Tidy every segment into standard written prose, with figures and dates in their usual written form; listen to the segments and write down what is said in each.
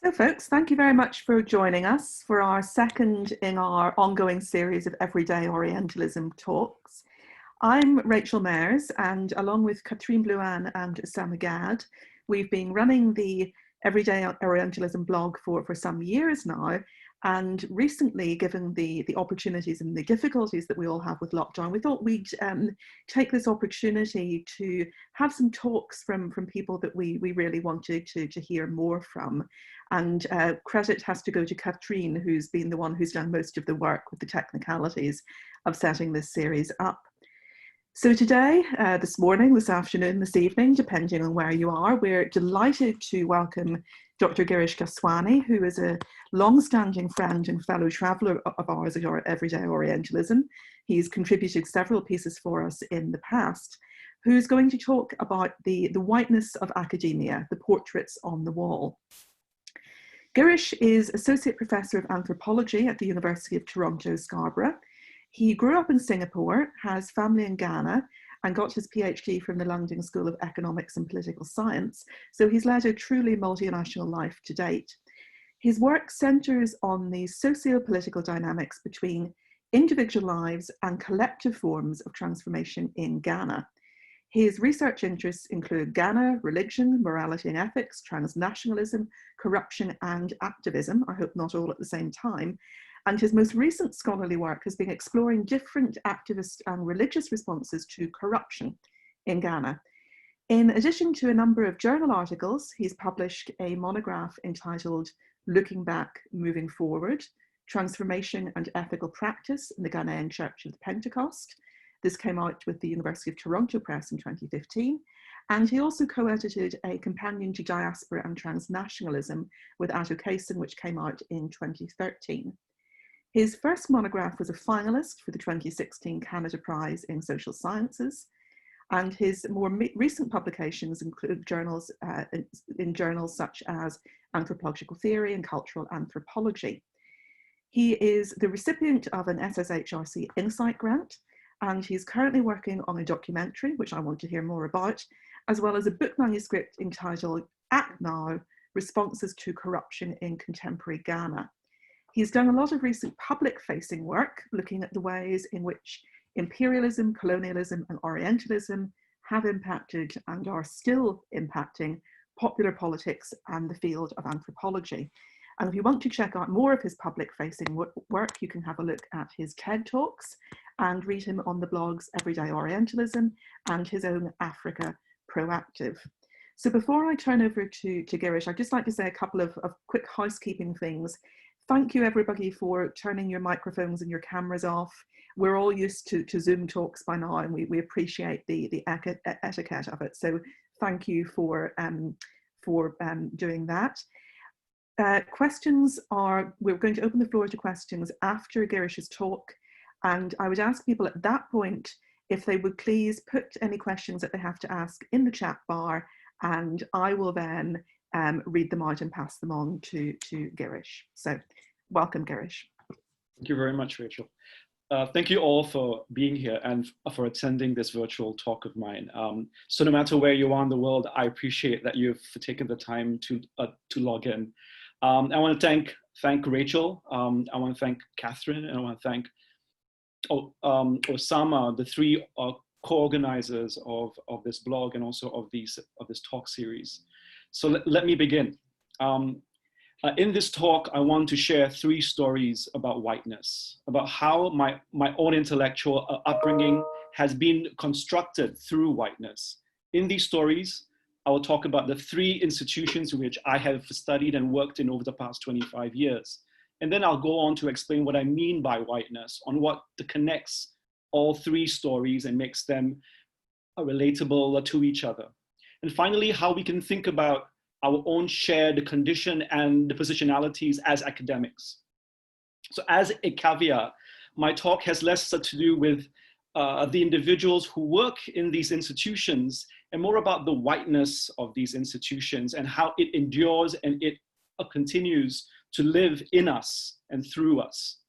So folks, thank you very much for joining us for our second in our ongoing series of Everyday Orientalism talks. I'm Rachel Mayers, and along with Catherine Blouin and Osama Gad, we've been running the Everyday Orientalism blog for some years now. And recently, given the opportunities and the difficulties that we all have with lockdown, we thought we'd take this opportunity to have some talks from people that we really wanted to hear more from. And credit has to go to Catherine, who's been the one who's done most of the work with the technicalities of setting this series up. So today, this morning, this afternoon, this evening, depending on where you are, we're delighted to welcome Dr. Girish Kaswani, who is a long-standing friend and fellow traveller of ours at our Everyday Orientalism. He's contributed several pieces for us in the past, who's going to talk about the whiteness of academia, the portraits on the wall. Girish is Associate Professor of Anthropology at the University of Toronto, Scarborough. He grew up in Singapore, has family in Ghana, and got his PhD from the London School of Economics and Political Science, so he's led a truly multinational life to date. His work centres on the socio-political dynamics between individual lives and collective forms of transformation in Ghana. His research interests include Ghana, religion, morality and ethics, transnationalism, corruption and activism, I hope not all at the same time. And his most recent scholarly work has been exploring different activist and religious responses to corruption in Ghana. In addition to a number of journal articles, he's published a monograph entitled Looking Back, Moving Forward, Transformation and Ethical Practice in the Ghanaian Church of the Pentecost. This came out with the University of Toronto Press in 2015. And he also co-edited a companion to diaspora and transnationalism with Atto Kaysen, which came out in 2013. His first monograph was a finalist for the 2016 Canada Prize in Social Sciences, and his more recent publications include journals in journals such as Anthropological Theory and Cultural Anthropology. He is the recipient of an SSHRC Insight Grant, and he's currently working on a documentary, which I want to hear more about, as well as a book manuscript entitled Act Now, Responses to Corruption in Contemporary Ghana. He's done a lot of recent public-facing work looking at the ways in which imperialism, colonialism, and Orientalism have impacted and are still impacting popular politics and the field of anthropology. And if you want to check out more of his public-facing work, you can have a look at his TED Talks and read him on the blogs Everyday Orientalism and his own Africa Proactive. So before I turn over to Girish, I'd just like to say a couple of quick housekeeping things. Thank you everybody for turning your microphones and your cameras off. We're all used to Zoom talks by now, and we appreciate the etiquette of it. So thank you for doing that. We're going to open the floor to questions after Girish's talk. And I would ask people at that point, if they would please put any questions that they have to ask in the chat bar, and I will then read them out and pass them on to Girish. So welcome, Girish. Thank you very much, Rachel. Thank you all for being here and for attending this virtual talk of mine. So no matter where you are in the world, I appreciate that you've taken the time to log in. I want to thank Rachel. I want to thank Catherine, and I want to thank Osama, the three co-organizers of this blog and also of this talk series. So let me begin. In this talk, I want to share three stories about whiteness, about how my own intellectual upbringing has been constructed through whiteness. In these stories, I will talk about the three institutions which I have studied and worked in over the past 25 years. And then I'll go on to explain what I mean by whiteness, on what connects all three stories and makes them relatable to each other. And finally, how we can think about our own shared condition and the positionalities as academics. So as a caveat, my talk has less to do with the individuals who work in these institutions and more about the whiteness of these institutions and how it endures and it continues to live in us and through us.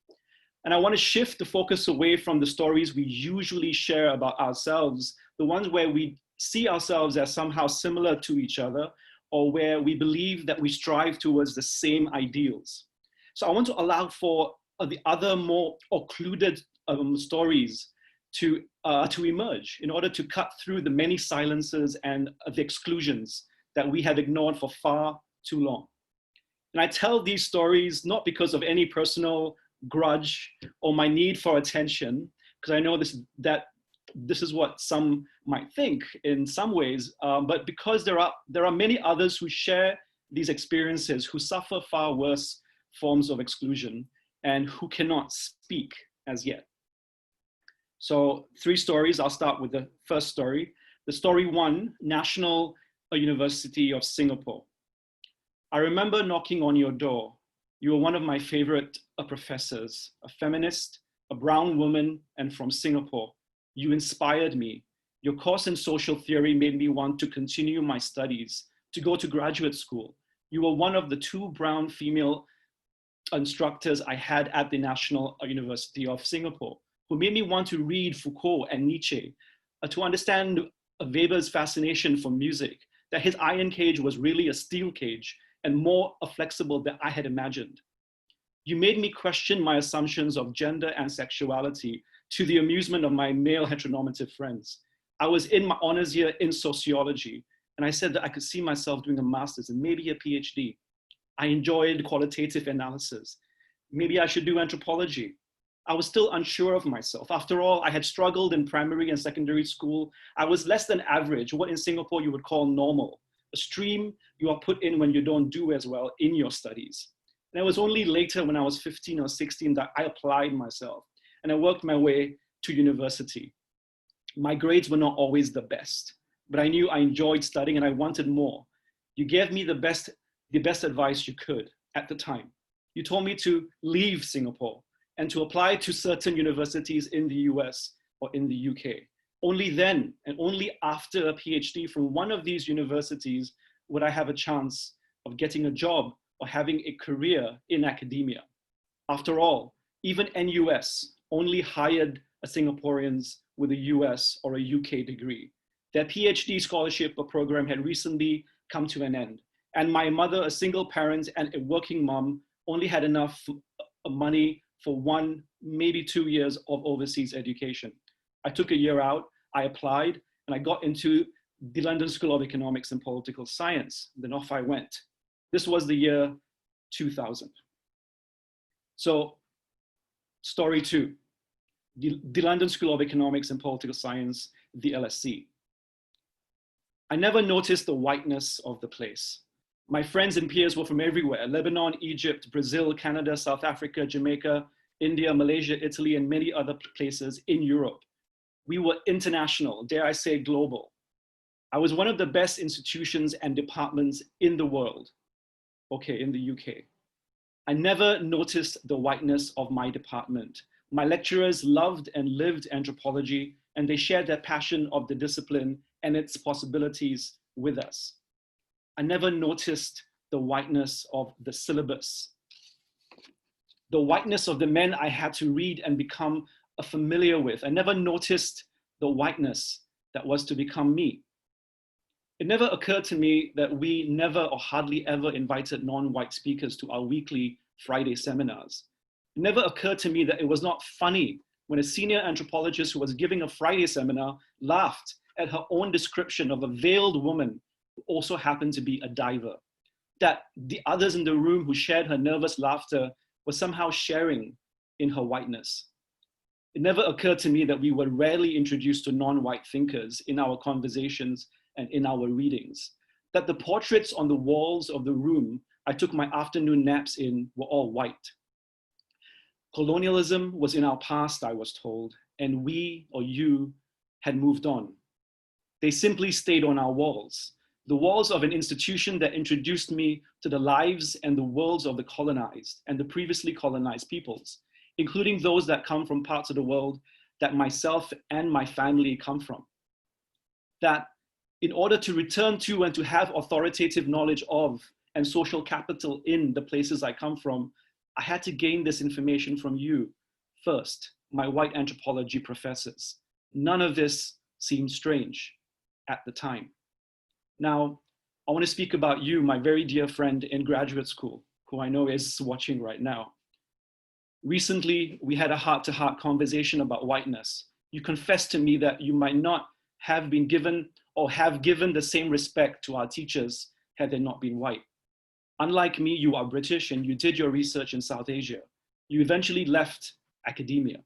And I want to shift the focus away from the stories we usually share about ourselves, the ones where we see ourselves as somehow similar to each other, or where we believe that we strive towards the same ideals. So I want to allow for the other more occluded stories to emerge in order to cut through the many silences and the exclusions that we have ignored for far too long. And I tell these stories not because of any personal grudge or my need for attention, because I know that this is what some might think in some ways, but because there are many others who share these experiences, who suffer far worse forms of exclusion, and who cannot speak as yet. So 3 stories. I'll start with the first story. The story 1, National University of Singapore. I remember knocking on your door. You were one of my favorite professors, a feminist, a brown woman, and from Singapore. You inspired me. Your course in social theory made me want to continue my studies, to go to graduate school. You were one of the 2 brown female instructors I had at the National University of Singapore, who made me want to read Foucault and Nietzsche, to understand Weber's fascination for music, that his iron cage was really a steel cage and more flexible than I had imagined. You made me question my assumptions of gender and sexuality to the amusement of my male heteronormative friends. I was in my honors year in sociology, and I said that I could see myself doing a master's and maybe a PhD. I enjoyed qualitative analysis. Maybe I should do anthropology. I was still unsure of myself. After all, I had struggled in primary and secondary school. I was less than average, what in Singapore you would call normal, a stream you are put in when you don't do as well in your studies. And it was only later when I was 15 or 16 that I applied myself and I worked my way to university. My grades were not always the best, but I knew I enjoyed studying and I wanted more. You gave me the best advice you could at the time. You told me to leave Singapore and to apply to certain universities in the US or in the UK. Only then, and only after a PhD from one of these universities would I have a chance of getting a job or having a career in academia. After all, even NUS only hired Singaporeans with a US or a UK degree. Their PhD scholarship program had recently come to an end. And my mother, a single parent and a working mom, only had enough money for 1, maybe 2 years of overseas education. I took a year out, I applied, and I got into the London School of Economics and Political Science. Then off I went. This was the year 2000. So, story 2, the London School of Economics and Political Science, the LSE. I never noticed the whiteness of the place. My friends and peers were from everywhere: Lebanon, Egypt, Brazil, Canada, South Africa, Jamaica, India, Malaysia, Italy, and many other places in Europe. We were international, dare I say global. I was one of the best institutions and departments in the world. Okay, in the UK. I never noticed the whiteness of my department. My lecturers loved and lived anthropology, and they shared their passion of the discipline and its possibilities with us. I never noticed the whiteness of the syllabus, the whiteness of the men I had to read and become familiar with. I never noticed the whiteness that was to become me. It never occurred to me that we never or hardly ever invited non-white speakers to our weekly Friday seminars. It never occurred to me that it was not funny when a senior anthropologist who was giving a Friday seminar laughed at her own description of a veiled woman who also happened to be a diver. That the others in the room who shared her nervous laughter were somehow sharing in her whiteness. It never occurred to me that we were rarely introduced to non-white thinkers in our conversations and in our readings. That the portraits on the walls of the room I took my afternoon naps in were all white. Colonialism was in our past, I was told, and we, or you, had moved on. They simply stayed on our walls, the walls of an institution that introduced me to the lives and the worlds of the colonized and the previously colonized peoples, including those that come from parts of the world that myself and my family come from. That in order to return to and to have authoritative knowledge of and social capital in the places I come from, I had to gain this information from you first, my white anthropology professors. None of this seemed strange at the time. Now, I want to speak about you, my very dear friend in graduate school, who I know is watching right now. Recently, we had a heart-to-heart conversation about whiteness. You confessed to me that you might not have been given or have given the same respect to our teachers had they not been white. Unlike me, you are British and you did your research in South Asia. You eventually left academia.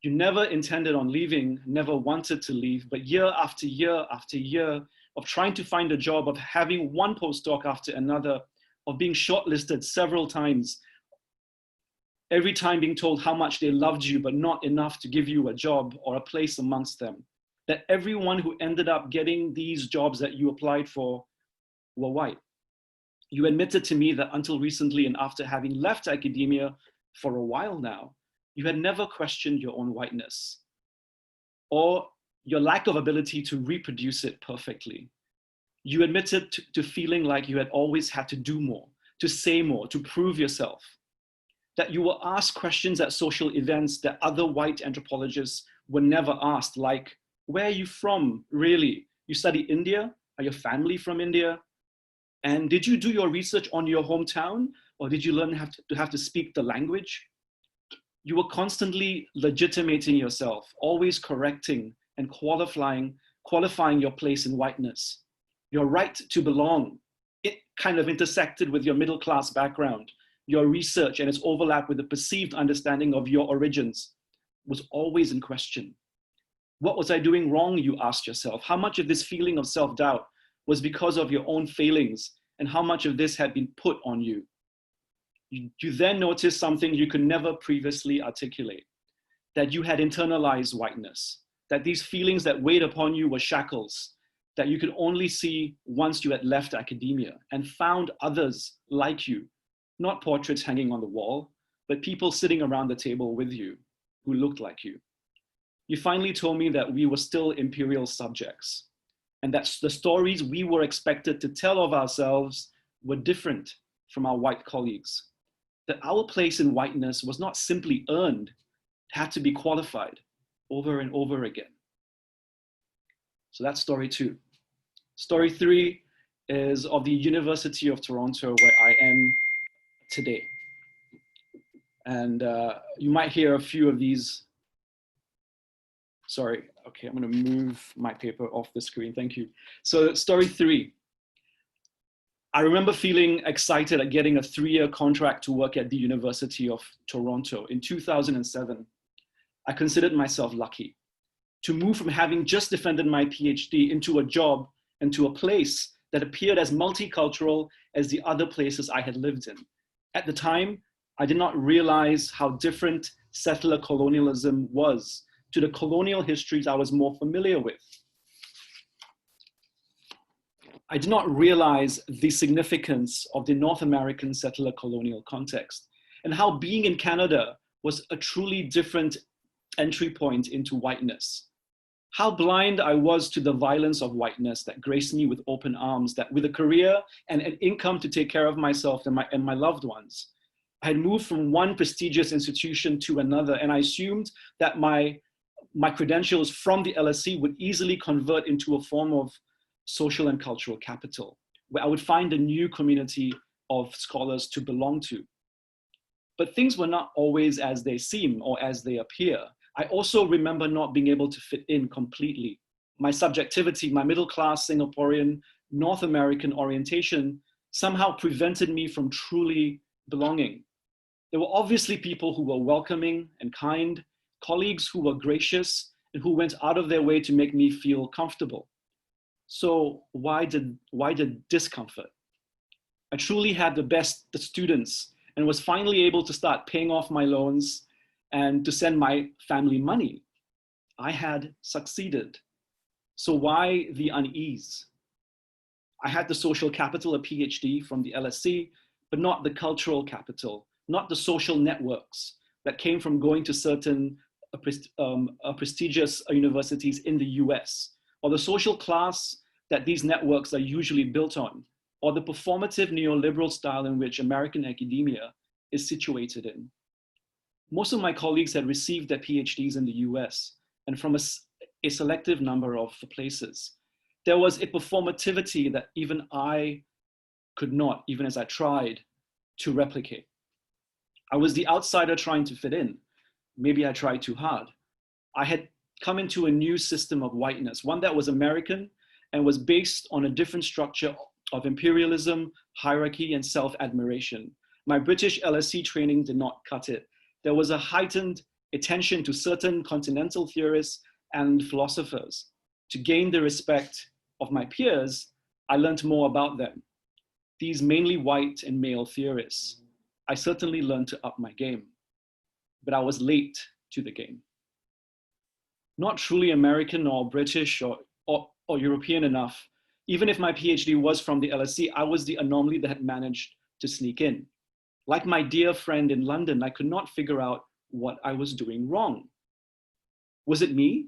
You never intended on leaving, never wanted to leave, but year after year after year of trying to find a job, of having one postdoc after another, of being shortlisted several times, every time being told how much they loved you, but not enough to give you a job or a place amongst them. That everyone who ended up getting these jobs that you applied for were white. You admitted to me that until recently, and after having left academia for a while now, you had never questioned your own whiteness or your lack of ability to reproduce it perfectly. You admitted to feeling like you had always had to do more, to say more, to prove yourself. That you were asked questions at social events that other white anthropologists were never asked, like, where are you from, really? You study India? Are your family from India? And did you do your research on your hometown? Or did you learn to have to speak the language? You were constantly legitimating yourself, always correcting and qualifying your place in whiteness. Your right to belong, it kind of intersected with your middle-class background. Your research and its overlap with the perceived understanding of your origins was always in question. What was I doing wrong, you asked yourself? How much of this feeling of self-doubt was because of your own failings, and how much of this had been put on you? You then noticed something you could never previously articulate, that you had internalized whiteness, that these feelings that weighed upon you were shackles that you could only see once you had left academia and found others like you, not portraits hanging on the wall, but people sitting around the table with you who looked like you. You finally told me that we were still imperial subjects, and that the stories we were expected to tell of ourselves were different from our white colleagues. That our place in whiteness was not simply earned, it had to be qualified over and over again. So that's story 2. Story 3 is of the University of Toronto, where I am today. And you might hear a few of these. Sorry, okay, I'm gonna move my paper off the screen, thank you. So story 3. I remember feeling excited at getting a 3-year contract to work at the University of Toronto in 2007. I considered myself lucky to move from having just defended my PhD into a job and to a place that appeared as multicultural as the other places I had lived in. At the time, I did not realize how different settler colonialism was to the colonial histories I was more familiar with. I did not realize the significance of the North American settler colonial context and how being in Canada was a truly different entry point into whiteness. How blind I was to the violence of whiteness that graced me with open arms, that with a career and an income to take care of myself and my loved ones, I had moved from one prestigious institution to another, and I assumed that my credentials from the LSE would easily convert into a form of social and cultural capital, where I would find a new community of scholars to belong to. But things were not always as they seem or as they appear. I also remember not being able to fit in completely. My subjectivity, my middle-class Singaporean, North American orientation somehow prevented me from truly belonging. There were obviously people who were welcoming and kind, colleagues who were gracious and who went out of their way to make me feel comfortable. So why did discomfort? I truly had the students and was finally able to start paying off my loans and to send my family money. I had succeeded. So why the unease? I had the social capital, a PhD from the LSE, but not the cultural capital, not the social networks that came from going to certain prestigious universities in the US, or the social class that these networks are usually built on, or the performative neoliberal style in which American academia is situated in. Most of my colleagues had received their PhDs in the US and from a selective number of places. there was a performativity that even I could not, even as I tried, to replicate. I was the outsider trying to fit in. Maybe I tried too hard. I had come into a new system of whiteness, one that was American and was based on a different structure of imperialism, hierarchy, and self-admiration. My British LSE training did not cut it. There was a heightened attention to certain continental theorists and philosophers. To gain the respect of my peers, I learned more about them. These mainly white and male theorists. I certainly learned to up my game, but I was late to the game. Not truly American or British or European enough. Even if my PhD was from the LSE, I was the anomaly that had managed to sneak in. Like my dear friend in London, I could not figure out what I was doing wrong. Was it me?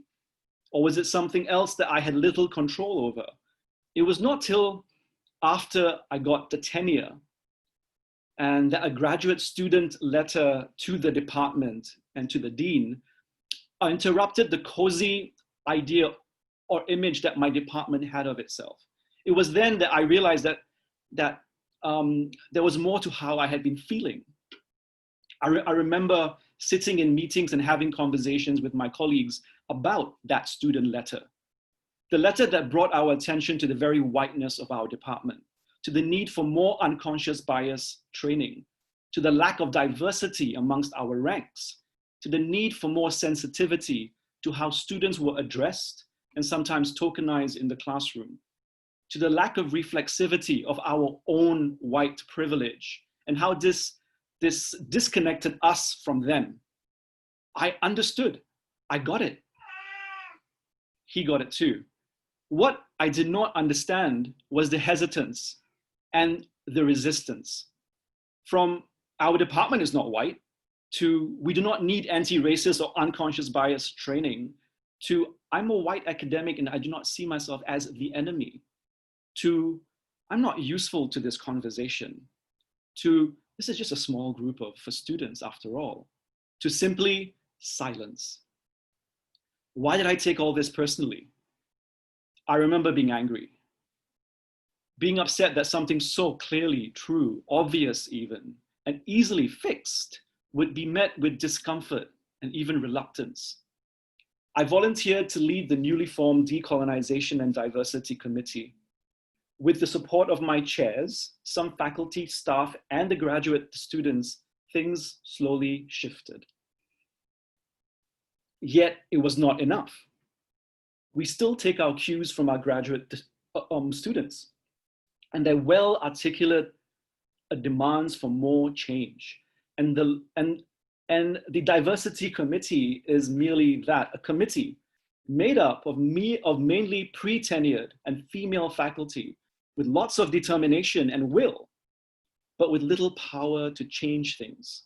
Or was it something else that I had little control over? It was not till after I got the tenure and a graduate student letter to the department and to the dean interrupted the cozy idea or image that my department had of itself. It was then that I realized that there was more to how I had been feeling. I remember sitting in meetings and having conversations with my colleagues about that student letter. The letter that brought our attention to the very whiteness of our department, to the need for more unconscious bias training, to the lack of diversity amongst our ranks, to the need for more sensitivity to how students were addressed and sometimes tokenized in the classroom, to the lack of reflexivity of our own white privilege and how this disconnected us from them. I understood. I got it. He got it too. What I did not understand was the hesitance and the resistance. From our department is not white, to we do not need anti-racist or unconscious bias training, to I'm a white academic and I do not see myself as the enemy, to I'm not useful to this conversation, to this is just a small group for students after all, to simply silence. Why did I take all this personally? I remember being angry, being upset that something so clearly true, obvious even, and easily fixed would be met with discomfort and even reluctance. I volunteered to lead the newly formed Decolonization and Diversity Committee. With the support of my chairs, some faculty, staff, and the graduate students, things slowly shifted. Yet it was not enough. We still take our cues from our graduate students and their well-articulate demands for more change. And the diversity committee is merely that, a committee made up of mainly pre-tenured and female faculty with lots of determination and will, but with little power to change things.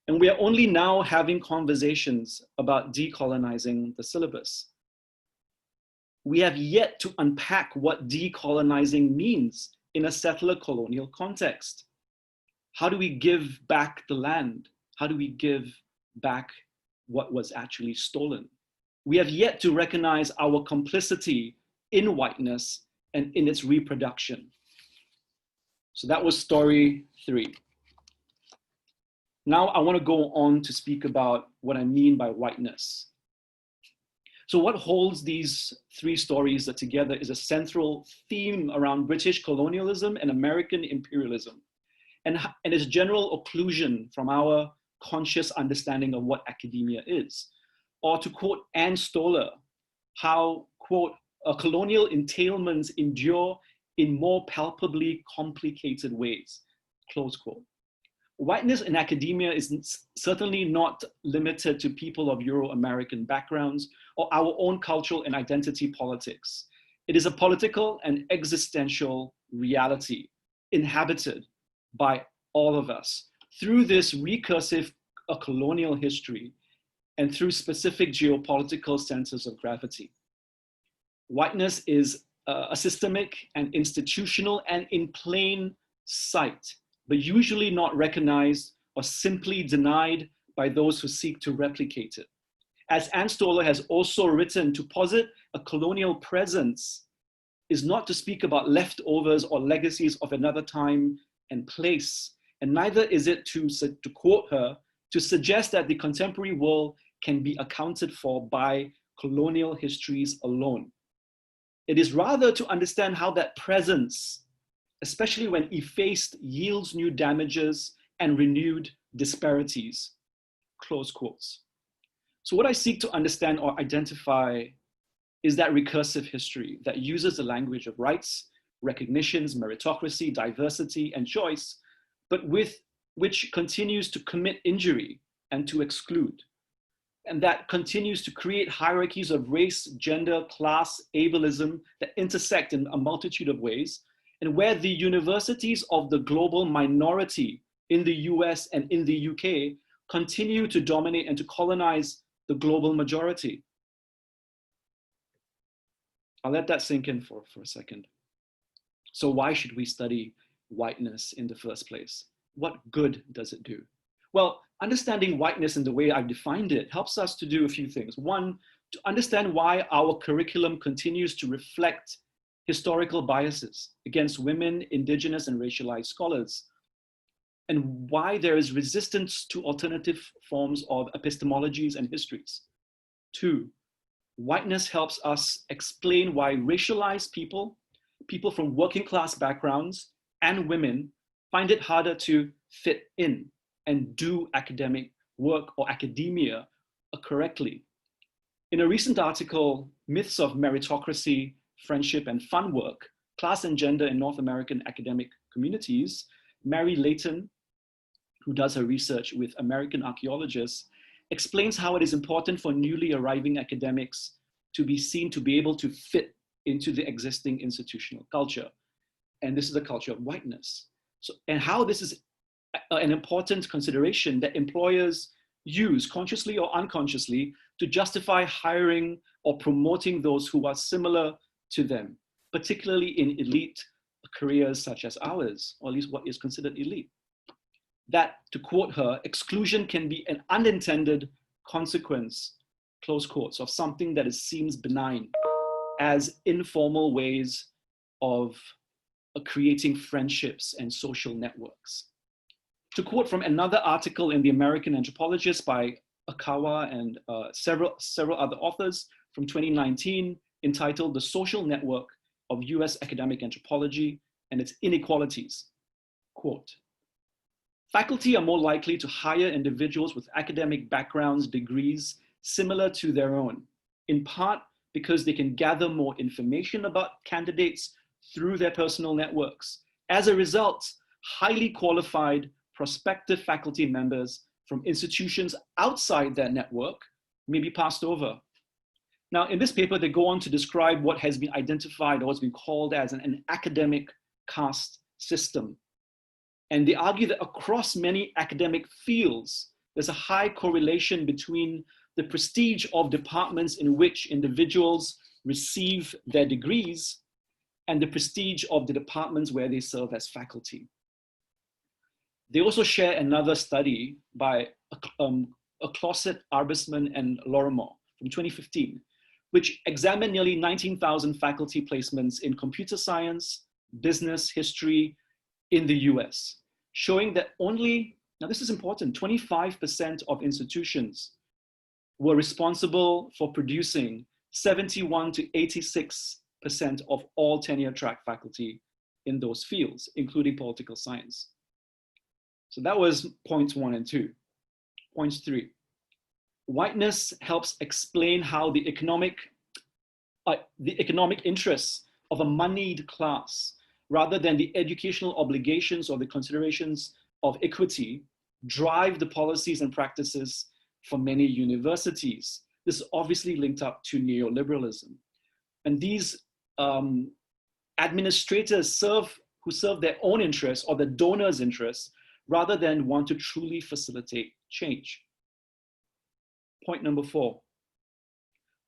And we are only now having conversations about decolonizing the syllabus. We have yet to unpack what decolonizing means in a settler colonial context. How do we give back the land? How do we give back what was actually stolen? We have yet to recognize our complicity in whiteness and in its reproduction. So that was story 3. Now I want to go on to speak about what I mean by whiteness. So what holds these 3 stories together is a central theme around British colonialism and American imperialism, and its general occlusion from our conscious understanding of what academia is. Or to quote Anne Stoller, how, quote, colonial entailments endure in more palpably complicated ways, close quote. Whiteness in academia is certainly not limited to people of Euro-American backgrounds or our own cultural and identity politics. It is a political and existential reality inhabited by all of us through this recursive colonial history and through specific geopolitical centers of gravity. Whiteness is a systemic and institutional and in plain sight, but usually not recognized or simply denied by those who seek to replicate it. As Anne Stoller has also written, to posit a colonial presence is not to speak about leftovers or legacies of another time and place, and neither is it to quote her, to suggest that the contemporary world can be accounted for by colonial histories alone. It is rather to understand how that presence, especially when effaced, yields new damages and renewed disparities, close quotes. So what I seek to understand or identify is that recursive history that uses the language of rights, recognitions, meritocracy, diversity, and choice, but which continues to commit injury and to exclude, and that continues to create hierarchies of race, gender, class, ableism that intersect in a multitude of ways, and where the universities of the global minority in the US and in the UK continue to dominate and to colonize the global majority. I'll let that sink in for a second. So why should we study whiteness in the first place? What good does it do? Well, understanding whiteness in the way I've defined it helps us to do a few things. One, to understand why our curriculum continues to reflect historical biases against women, indigenous, and racialized scholars, and why there is resistance to alternative forms of epistemologies and histories. Two, whiteness helps us explain why racialized people from working class backgrounds, and women find it harder to fit in and do academic work or academia correctly. In a recent article, Myths of Meritocracy, Friendship, and Fun Work, Class and Gender in North American Academic Communities, Mary Layton, who does her research with American archaeologists, explains how it is important for newly arriving academics to be seen to be able to fit into the existing institutional culture. And this is the culture of whiteness. So, and how this is an important consideration that employers use consciously or unconsciously to justify hiring or promoting those who are similar to them, particularly in elite careers such as ours, or at least what is considered elite. That, to quote her, exclusion can be an unintended consequence, close quotes, of something that seems benign as informal ways of creating friendships and social networks. To quote from another article in The American Anthropologist by Akawa and several other authors from 2019, entitled The Social Network of US Academic Anthropology and Its Inequalities, quote, faculty are more likely to hire individuals with academic backgrounds, degrees similar to their own, in part because they can gather more information about candidates through their personal networks. As a result, highly qualified prospective faculty members from institutions outside their network may be passed over. Now, in this paper, they go on to describe what has been identified or what's been called as an academic caste system. And they argue that across many academic fields, there's a high correlation between the prestige of departments in which individuals receive their degrees and the prestige of the departments where they serve as faculty. They also share another study by Closet, Arbisman, and Lorimer from 2015, which examined nearly 19,000 faculty placements in computer science, business, history in the US, showing that only, now this is important, 25% of institutions were responsible for producing 71 to 86% of all tenure-track faculty in those fields, including political science. So that was points 1 and 2. Points 3. Whiteness helps explain how the economic interests of a moneyed class, rather than the educational obligations or the considerations of equity, drive the policies and practices for many universities. This is obviously linked up to neoliberalism. And these administrators who serve their own interests or the donor's interests, rather than want to truly facilitate change. Point number 4.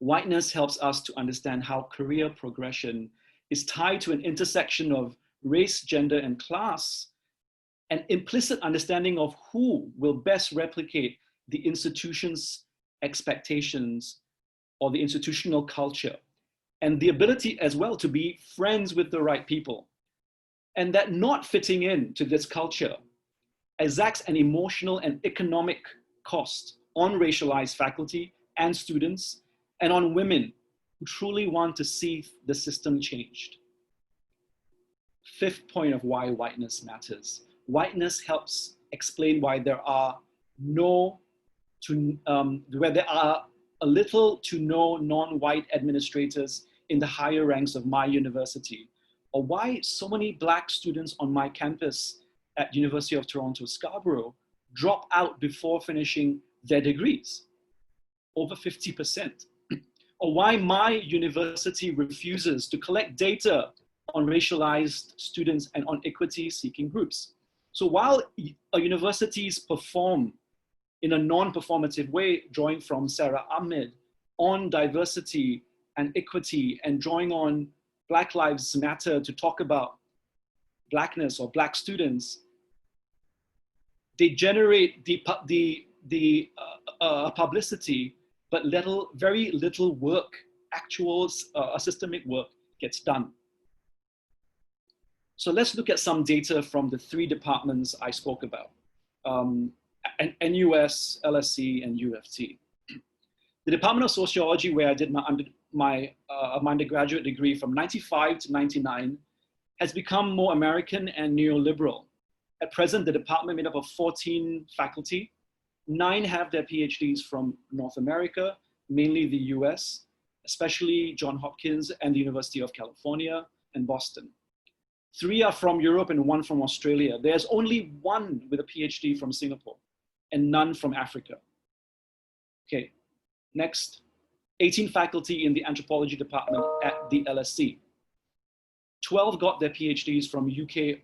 Whiteness helps us to understand how career progression is tied to an intersection of race, gender, and class, an implicit understanding of who will best replicate the institution's expectations or the institutional culture, and the ability as well to be friends with the right people. And that not fitting in to this culture exacts an emotional and economic cost on racialized faculty and students, and on women who truly want to see the system changed. Fifth point of why whiteness matters. Whiteness helps explain why there are where there are a little to no non-white administrators in the higher ranks of my university, or why so many Black students on my campus at University of Toronto, Scarborough, drop out before finishing their degrees, over 50%. Or why my university refuses to collect data on racialized students and on equity-seeking groups. So while universities perform in a non-performative way, drawing from Sarah Ahmed on diversity and equity and drawing on Black Lives Matter to talk about Blackness or Black students, they generate the publicity, but very little work, actual systemic work gets done. So let's look at some data from the three departments I spoke about, NUS, LSE, and UFT. The Department of Sociology, where I did my undergraduate degree from 95 to 99, has become more American and neoliberal. At present, the department made up of 14 faculty. 9 have their PhDs from North America, mainly the US, especially Johns Hopkins and the University of California and Boston. 3 are from Europe and 1 from Australia. There's only 1 with a PhD from Singapore and none from Africa. Okay, next, 18 faculty in the anthropology department at the LSE. 12 got their PhDs from UK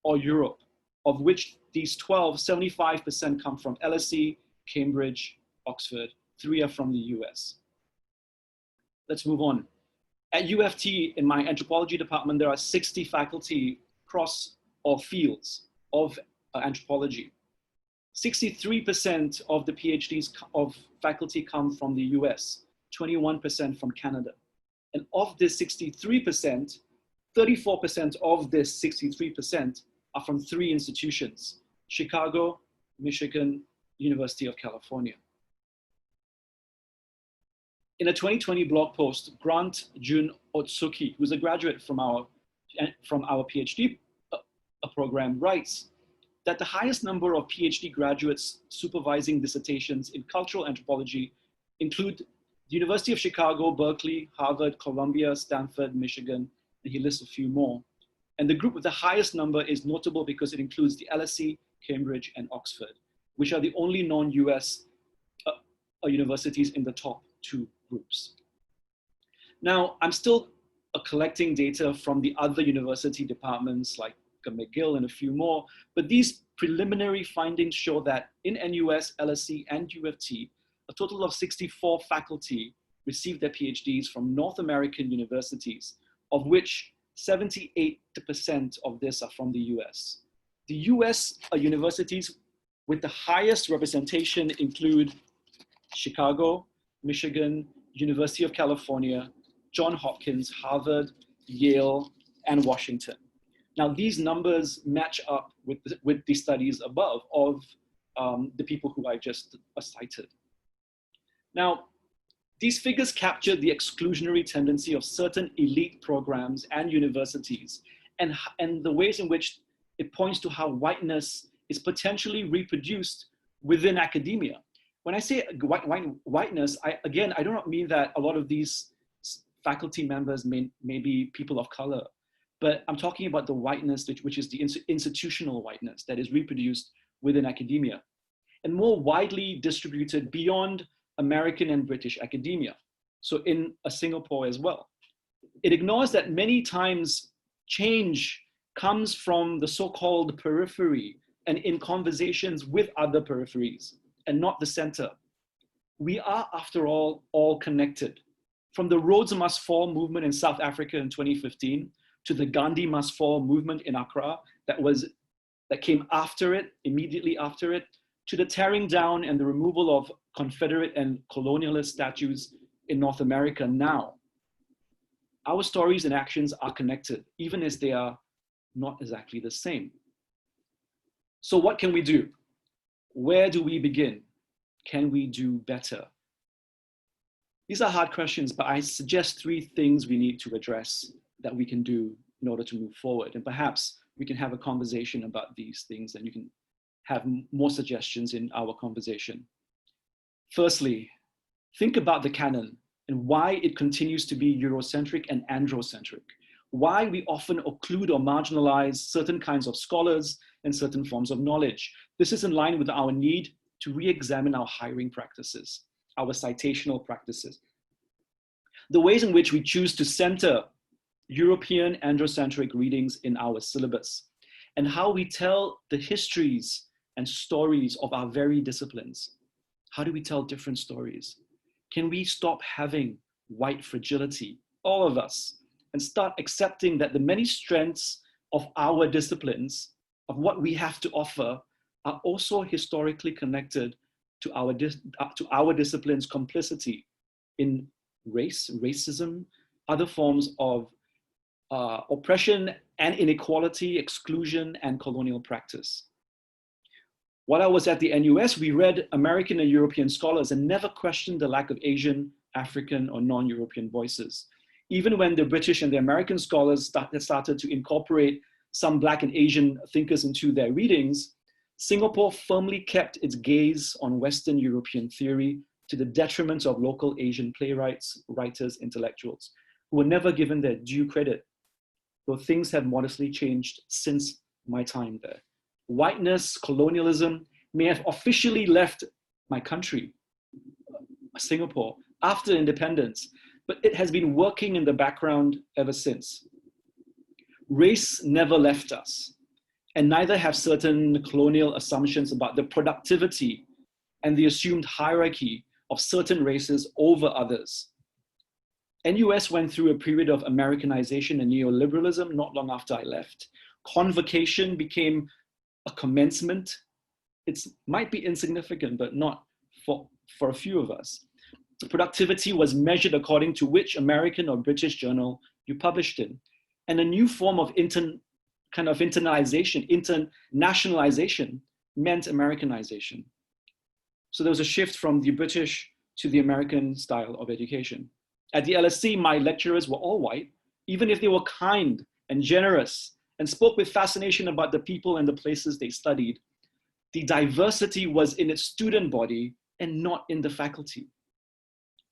or Europe, of which these 12, 75% come from LSE, Cambridge, Oxford. 3 are from the US. Let's move on. At UFT, in my anthropology department, there are 60 faculty across all fields of anthropology. 63% of the PhDs of faculty come from the US, 21% from Canada. And of this 63%, 34% of this 63% are from 3 institutions: Chicago, Michigan, University of California. In a 2020 blog post, Grant Jun Otsuki, who's a graduate from our PhD program, writes that the highest number of PhD graduates supervising dissertations in cultural anthropology include the University of Chicago, Berkeley, Harvard, Columbia, Stanford, Michigan, and he lists a few more. And the group with the highest number is notable because it includes the LSE, Cambridge, and Oxford, which are the only non-US universities in the top 2 groups. Now, I'm still collecting data from the other university departments like McGill and a few more, but these preliminary findings show that in NUS, LSE, and UFT, a total of 64 faculty received their PhDs from North American universities, of which 78% of this are from the US. The US universities with the highest representation include Chicago, Michigan, University of California, Johns Hopkins, Harvard, Yale, and Washington. Now, these numbers match up with the studies above of the people who I just cited. Now, these figures capture the exclusionary tendency of certain elite programs and universities, and the ways in which it points to how whiteness is potentially reproduced within academia. When I say whiteness, I do not mean that a lot of these faculty members may be people of color, but I'm talking about the whiteness which is the institutional whiteness that is reproduced within academia and more widely distributed beyond American and British academia, so in Singapore as well. It ignores that many times change comes from the so-called periphery and in conversations with other peripheries and not the center. We are, after all connected. From the Rhodes Must Fall movement in South Africa in 2015 to the Gandhi Must Fall movement in Accra that came after it, immediately after it, to the tearing down and the removal of Confederate and colonialist statues in North America now. Our stories and actions are connected, even as they are not exactly the same. So what can we do? Where do we begin? Can we do better? These are hard questions, but I suggest 3 things we need to address that we can do in order to move forward. And perhaps we can have a conversation about these things and you can have more suggestions in our conversation. Firstly, think about the canon and why it continues to be Eurocentric and androcentric. Why we often occlude or marginalize certain kinds of scholars and certain forms of knowledge. This is in line with our need to re-examine our hiring practices, our citational practices. The ways in which we choose to center European androcentric readings in our syllabus, and how we tell the histories and stories of our very disciplines. How do we tell different stories? Can we stop having white fragility, all of us, and start accepting that the many strengths of our disciplines, of what we have to offer, are also historically connected to our discipline's complicity in race, racism, other forms of oppression and inequality, exclusion, and colonial practice. While I was at the NUS, we read American and European scholars and never questioned the lack of Asian, African, or non-European voices. Even when the British and the American scholars started to incorporate some Black and Asian thinkers into their readings, Singapore firmly kept its gaze on Western European theory to the detriment of local Asian playwrights, writers, intellectuals, who were never given their due credit, though things have modestly changed since my time there. Whiteness, colonialism may have officially left my country, Singapore, after independence, but it has been working in the background ever since. Race never left us, and neither have certain colonial assumptions about the productivity and the assumed hierarchy of certain races over others. NUS went through a period of Americanization and neoliberalism not long after I left. Convocation became a commencement. It might be insignificant, but not for a few of us. The productivity was measured according to which American or British journal you published in. And a new form of internationalization meant Americanization. So there was a shift from the British to the American style of education. At the LSE, my lecturers were all white, even if they were kind and generous and spoke with fascination about the people and the places they studied. The diversity was in its student body and not in the faculty.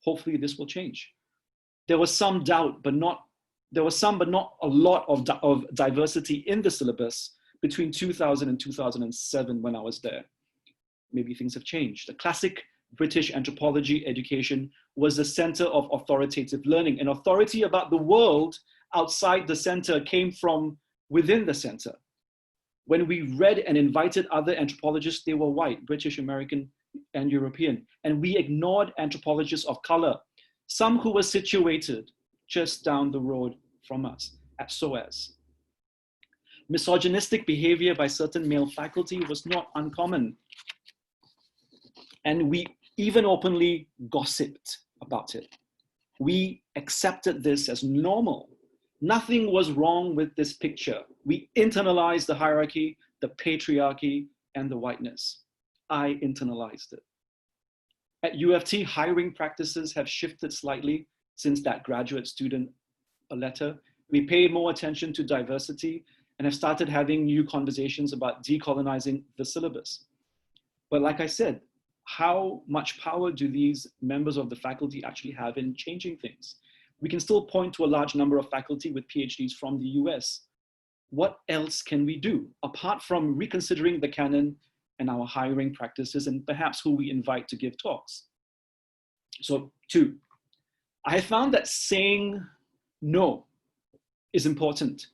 Hopefully this will change. There was some doubt, but not a lot of diversity in the syllabus between 2000 and 2007 when I was there. Maybe things have changed. The classic British anthropology education was the center of authoritative learning, and authority about the world outside the center came from within the center. When we read and invited other anthropologists, they were white, British, American, and European, and we ignored anthropologists of color, some who were situated just down the road from us at SOAS. Misogynistic behavior by certain male faculty was not uncommon, and we even openly gossiped about it. We accepted this as normal. Nothing was wrong with this picture. We internalized the hierarchy, the patriarchy, and the whiteness. I internalized it. At UFT, hiring practices have shifted slightly since that graduate student letter. We pay more attention to diversity and have started having new conversations about decolonizing the syllabus. But like I said, how much power do these members of the faculty actually have in changing things? We can still point to a large number of faculty with PhDs from the US. What else can we do apart from reconsidering the canon and our hiring practices and perhaps who we invite to give talks? So 2, I have found that saying no is important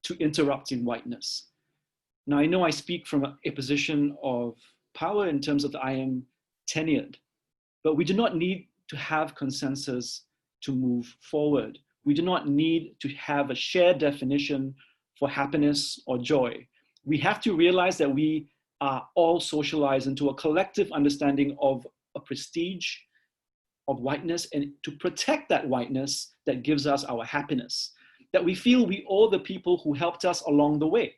to interrupting whiteness. Now I know I speak from a position of power in terms of I am tenured, but we do not need to have consensus to move forward. We do not need to have a shared definition for happiness or joy. We have to realize that we are all socialized into a collective understanding of a prestige of whiteness, and to protect that whiteness, that gives us our happiness, that we feel we owe the people who helped us along the way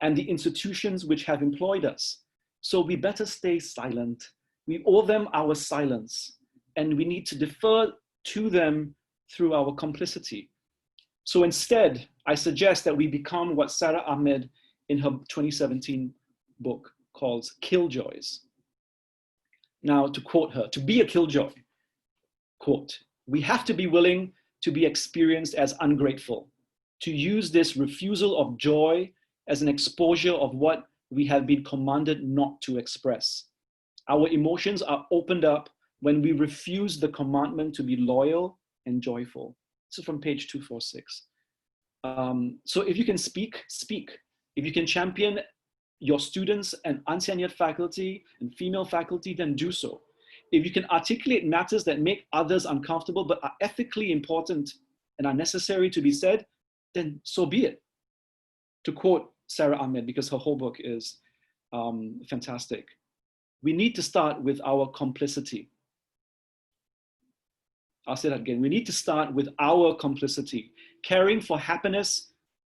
and the institutions which have employed us. So we better stay silent. We owe them our silence, and we need to defer to them through our complicity. So instead, I suggest that we become what Sara Ahmed in her 2017 book calls killjoys. Now, to quote her, to be a killjoy, quote, "We have to be willing to be experienced as ungrateful, to use this refusal of joy as an exposure of what we have been commanded not to express. Our emotions are opened up when we refuse the commandment to be loyal and joyful." This is from page 246. So if you can speak, speak. If you can champion your students and untenured faculty and female faculty, then do so. If you can articulate matters that make others uncomfortable but are ethically important and are necessary to be said, then so be it. To quote Sara Ahmed, because her whole book is fantastic, we need to start with our complicity. I'll say that again. We need to start with our complicity. Caring for happiness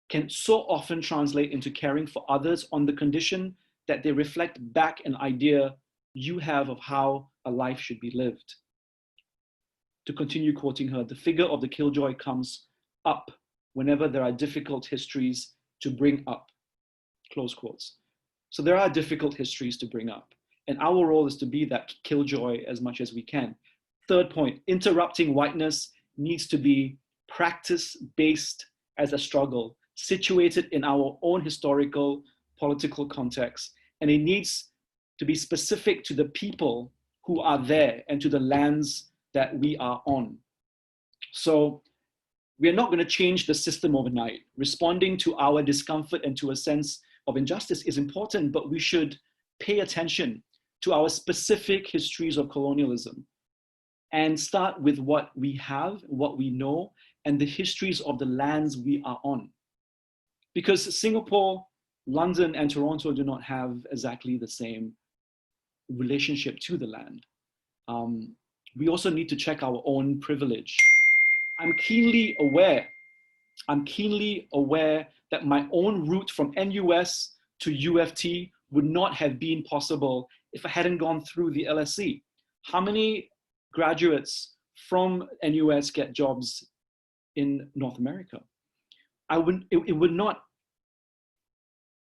can so often translate into caring for others on the condition that they reflect back an idea you have of how a life should be lived. To continue quoting her, the figure of the killjoy comes up whenever there are difficult histories to bring up, close quotes. So there are difficult histories to bring up, and our role is to be that killjoy as much as we can. Third point, interrupting whiteness needs to be practice-based as a struggle, situated in our own historical, political context, and it needs to be specific to the people who are there and to the lands that we are on. So we are not going to change the system overnight. Responding to our discomfort and to a sense of injustice is important, but we should pay attention to our specific histories of colonialism and start with what we have, what we know, and the histories of the lands we are on. Because Singapore, London, and Toronto do not have exactly the same relationship to the land. We also need to check our own privilege. I'm keenly aware that my own route from NUS to UFT would not have been possible if I hadn't gone through the LSE. How many graduates from NUS get jobs in North America? It would not,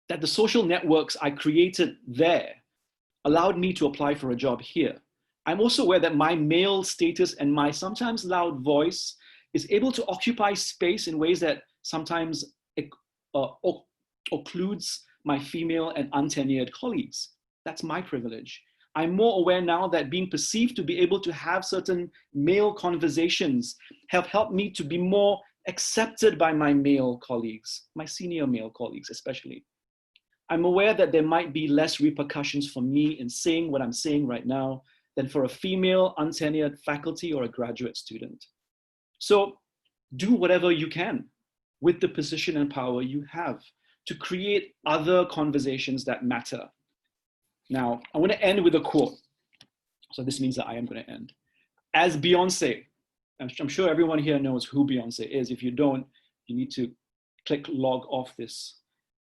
that the social networks I created there allowed me to apply for a job here. I'm also aware that my male status and my sometimes loud voice is able to occupy space in ways that sometimes occludes my female and untenured colleagues. That's my privilege. I'm more aware now that being perceived to be able to have certain male conversations have helped me to be more accepted by my male colleagues, my senior male colleagues especially. I'm aware that there might be less repercussions for me in saying what I'm saying right now than for a female untenured faculty or a graduate student. So do whatever you can with the position and power you have to create other conversations that matter. Now, I want to end with a quote. So this means that I am going to end. As Beyonce, I'm sure everyone here knows who Beyonce is. If you don't, you need to click log off this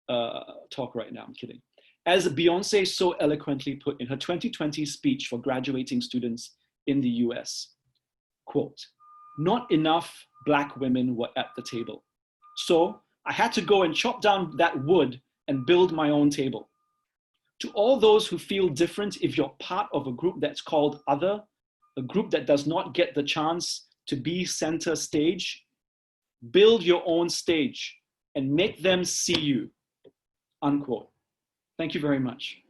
talk right now. I'm kidding. As Beyonce so eloquently put in her 2020 speech for graduating students in the US, quote, "Not enough Black women were at the table. So I had to go and chop down that wood and build my own table. To all those who feel different, if you're part of a group that's called other, a group that does not get the chance to be center stage, build your own stage and make them see you," unquote. Thank you very much.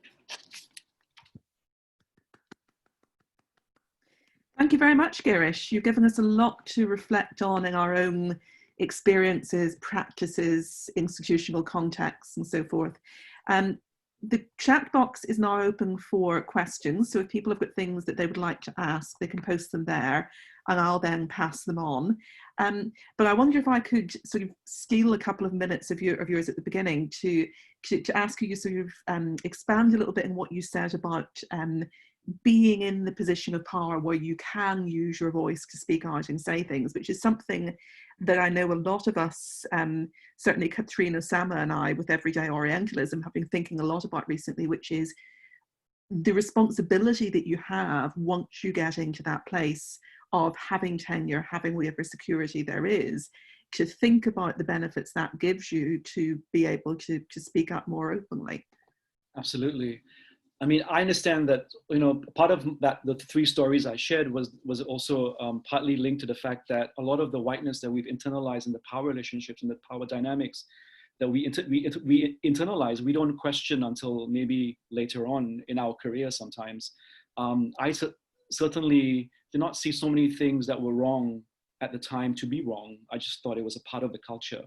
Thank you very much, Girish. You've given us a lot to reflect on in our own experiences, practices, institutional contexts, and so forth. The chat box is now open for questions. So if people have got things that they would like to ask, they can post them there and I'll then pass them on. But I wonder if I could sort of steal a couple of minutes of yours at the beginning to ask you to sort of expand a little bit on what you said about being in the position of power where you can use your voice to speak out and say things, which is something that I know a lot of us, certainly Katrina, Osama and I with Everyday Orientalism have been thinking a lot about recently, which is the responsibility that you have once you get into that place of having tenure, having whatever security there is, to think about the benefits that gives you to be able to speak up more openly. Absolutely. I mean, I understand that, you know, part of that, the three stories I shared was also partly linked to the fact that a lot of the whiteness that we've internalized in the power relationships and the power dynamics that we internalize, we don't question until maybe later on in our career sometimes. I certainly did not see so many things that were wrong at the time to be wrong. I just thought it was a part of the culture.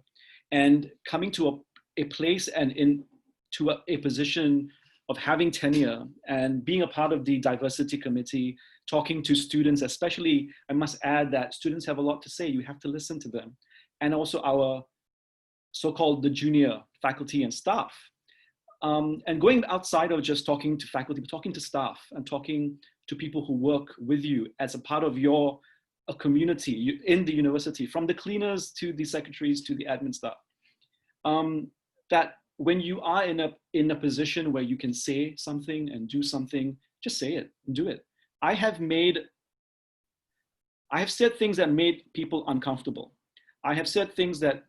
And coming to a place and into a position of having tenure and being a part of the diversity committee, talking to students, especially, I must add that students have a lot to say. You have to listen to them. And also our so-called the junior faculty and staff. And going outside of just talking to faculty, but talking to staff and talking to people who work with you as a part of your community in the university, from the cleaners to the secretaries to the admin staff. That when you are in a position where you can say something and do something, just say it and do it. I have said things that made people uncomfortable. I have said things that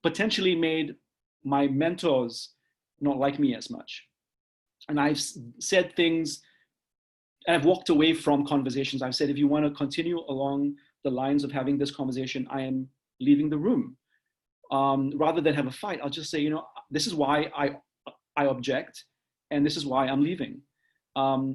potentially made my mentors not like me as much. And I've said things, and I've walked away from conversations. I've said, if you want to continue along the lines of having this conversation, I am leaving the room. Rather than have a fight, I'll just say, you know, this is why I object, and this is why I'm leaving.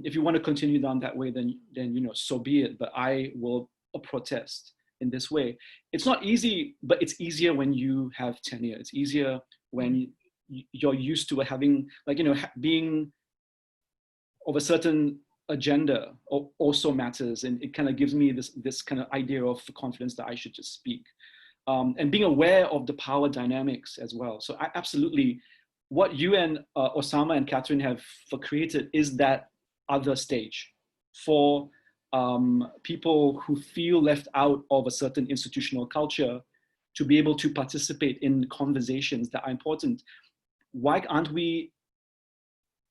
If you want to continue down that way, then you know, so be it. But I will protest in this way. It's not easy, but it's easier when you have tenure. It's easier when you're used to having, like, you know, being of a certain agenda also matters, and it kind of gives me this kind of idea of confidence that I should just speak. And being aware of the power dynamics as well. So I absolutely, what you and Osama and Catherine have created is that other stage for people who feel left out of a certain institutional culture to be able to participate in conversations that are important. Why aren't we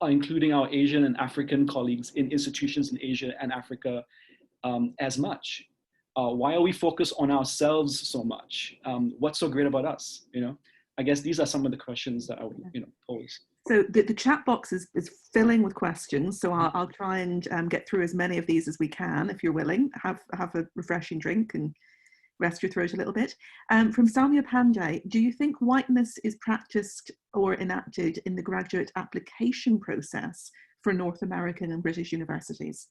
including our Asian and African colleagues in institutions in Asia and Africa as much? Why are we focused on ourselves so much? What's so great about us? You know, I guess these are some of the questions that I would, you know, pose. So the chat box is filling with questions. So I'll try and get through as many of these as we can. If you're willing, have a refreshing drink and rest your throat a little bit. From Samya Pandey, do you think whiteness is practiced or enacted in the graduate application process for North American and British universities?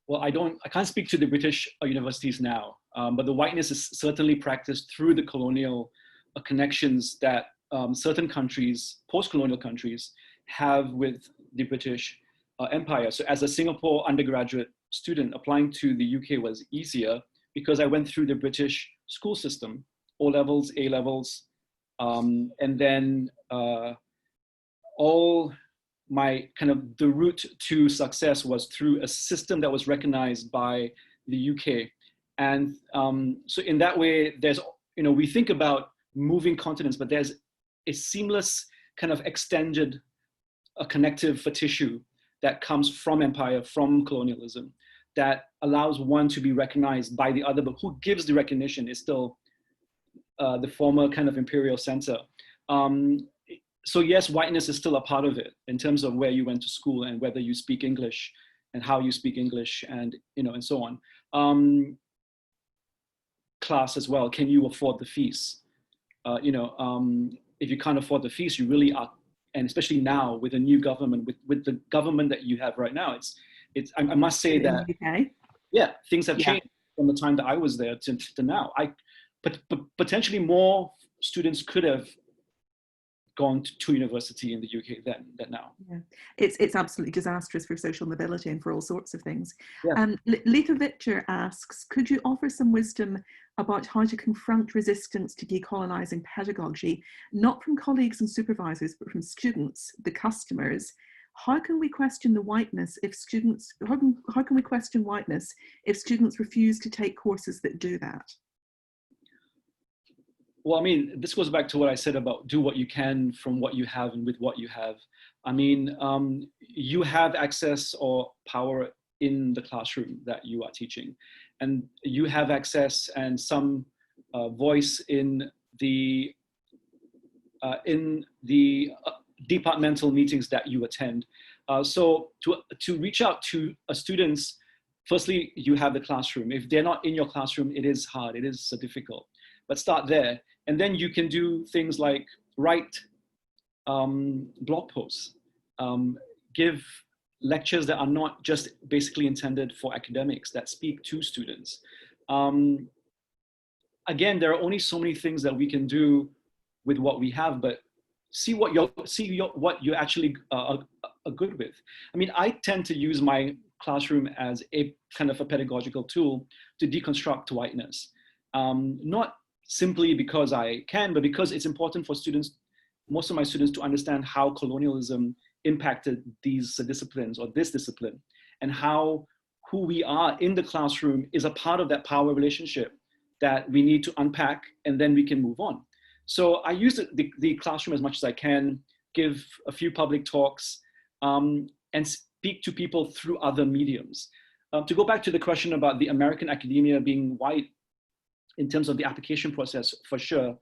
Well, I can't speak to the British universities now, but the whiteness is certainly practiced through the colonial connections that certain countries, post-colonial countries, have with the British Empire. So as a Singapore undergraduate student, applying to the UK was easier because I went through the British school system, O levels, A levels, and then all my kind of the route to success was through a system that was recognized by the UK. And so in that way, there's, you know, we think about moving continents, but there's a seamless kind of extended connective tissue that comes from empire, from colonialism, that allows one to be recognized by the other, but who gives the recognition is still the former kind of imperial center. So yes, whiteness is still a part of it in terms of where you went to school and whether you speak English and how you speak English and, you know, and so on. Class as well, can you afford the fees? You know, if you can't afford the fees, you really are, and especially now with a new government, with the government that you have right now, I must say that, yeah, things have changed from the time that I was there to now. But potentially more students could have gone to university in the UK than now. Yeah, it's absolutely disastrous for social mobility and for all sorts of things. Yeah. Letha Victor asks, could you offer some wisdom about how to confront resistance to decolonizing pedagogy, not from colleagues and supervisors, but from students, the customers, How can we question the whiteness if students, how can we question whiteness if students refuse to take courses that do that? Well, I mean, this goes back to what I said about do what you can from what you have and with what you have. I mean, you have access or power in the classroom that you are teaching, and you have access and some voice in the departmental meetings that you attend. So to reach out to students, firstly, you have the classroom. If they're not in your classroom, it is hard, it is difficult, but start there. And then you can do things like write blog posts, give lectures that are not just basically intended for academics, that speak to students. Again, there are only so many things that we can do with what we have, but see what you're actually are good with. I mean, I tend to use my classroom as a kind of a pedagogical tool to deconstruct whiteness. Not simply because I can, but because it's important for students, most of my students, to understand how colonialism impacted these disciplines or this discipline, and how who we are in the classroom is a part of that power relationship that we need to unpack, and then we can move on. So I use the classroom as much as I can, give a few public talks, and speak to people through other mediums. To go back to the question about the American academia being white in terms of the application process, for sure.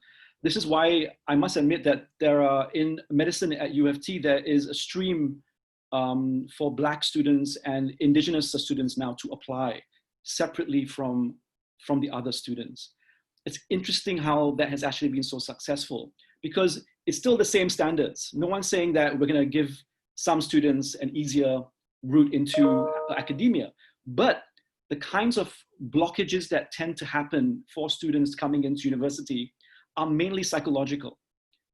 This is why I must admit that there are, in medicine at U of T, there is a stream for Black students and Indigenous students now to apply separately from the other students. It's interesting how that has actually been so successful, because it's still the same standards. No one's saying that we're gonna give some students an easier route into academia, but the kinds of blockages that tend to happen for students coming into university are mainly psychological.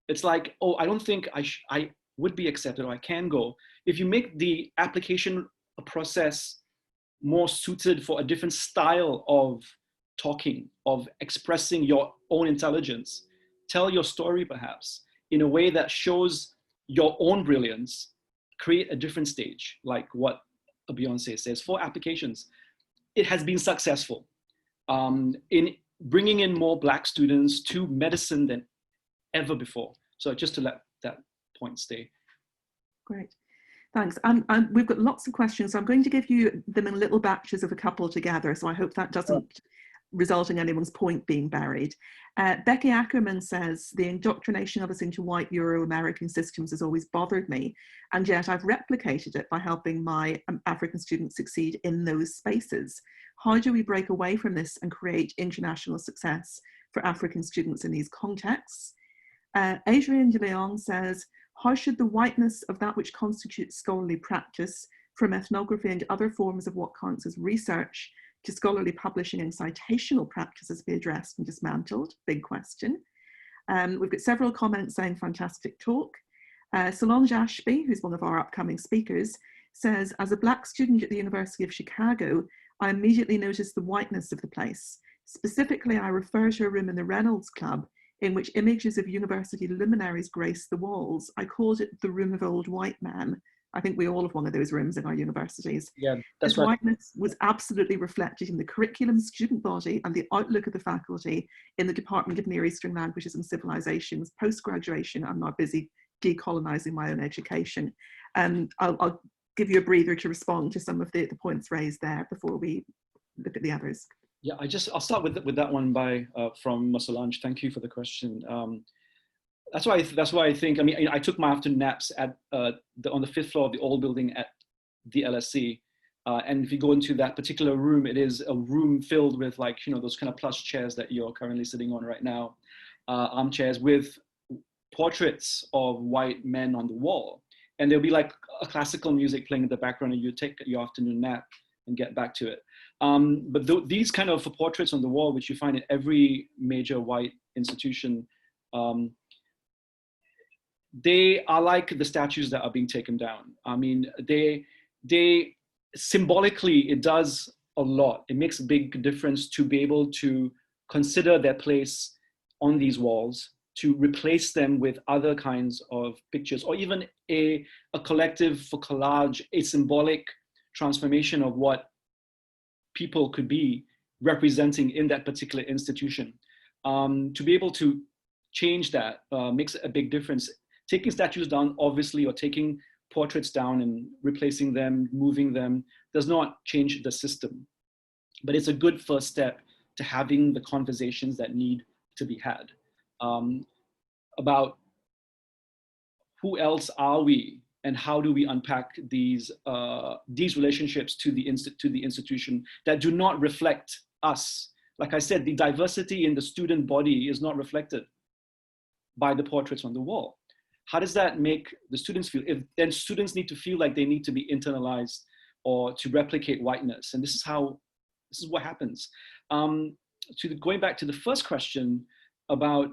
It's like, oh, I don't think I would be accepted, or I can go. If you make the application process more suited for a different style of talking, of expressing your own intelligence, tell your story perhaps in a way that shows your own brilliance, create a different stage, like what Beyonce says, for applications. It has been successful in bringing in more Black students to medicine than ever before. So just to let that point stay. Great, thanks. We've got lots of questions, so I'm going to give you them in little batches of a couple together, so I hope that doesn't result in anyone's point being buried. Becky Ackerman says, the indoctrination of us into white Euro-American systems has always bothered me, and yet I've replicated it by helping my African students succeed in those spaces. How do we break away from this and create international success for African students in these contexts? Adrienne de Leon says, how should the whiteness of that which constitutes scholarly practice, from ethnography and other forms of what counts as research to scholarly publishing and citational practices, be addressed and dismantled? Big question. We've got several comments saying fantastic talk. Solange Ashby, who's one of our upcoming speakers, says, as a Black student at the University of Chicago, I immediately noticed the whiteness of the place. Specifically, I refer to a room in the Reynolds Club in which images of university luminaries grace the walls. I called it the Room of Old White Men. I think we all have one of those rooms in our universities. Yeah, that's this right. Whiteness was absolutely reflected in the curriculum, student body, and the outlook of the faculty in the Department of Near Eastern Languages and Civilizations, post-graduation. I'm now busy decolonizing my own education. I'll give you a breather to respond to some of the points raised there before we look at the others. Yeah, I'll start with that one from Solange. Thank you for the question. That's why I think, I mean, I took my afternoon naps at on the 5th floor of the old building at the LSE. And if you go into that particular room, it is a room filled with, like, you know, those kind of plush chairs that you're currently sitting on right now, armchairs with portraits of white men on the wall. And there'll be like a classical music playing in the background, and you take your afternoon nap and get back to it. But these kind of portraits on the wall, which you find in every major white institution, they are like the statues that are being taken down. I mean, they symbolically, it does a lot. It makes a big difference to be able to consider their place on these walls, to replace them with other kinds of pictures, or even a collective for collage, a symbolic transformation of what people could be representing in that particular institution. To be able to change that makes a big difference. Taking statues down, obviously, or taking portraits down and replacing them, moving them, does not change the system. But it's a good first step to having the conversations that need to be had about who else are we and how do we unpack these relationships to the institution that do not reflect us. Like I said, the diversity in the student body is not reflected by the portraits on the wall. How does that make the students feel? If then students need to feel like they need to be internalized or to replicate whiteness, and this is what happens. Going back to the first question about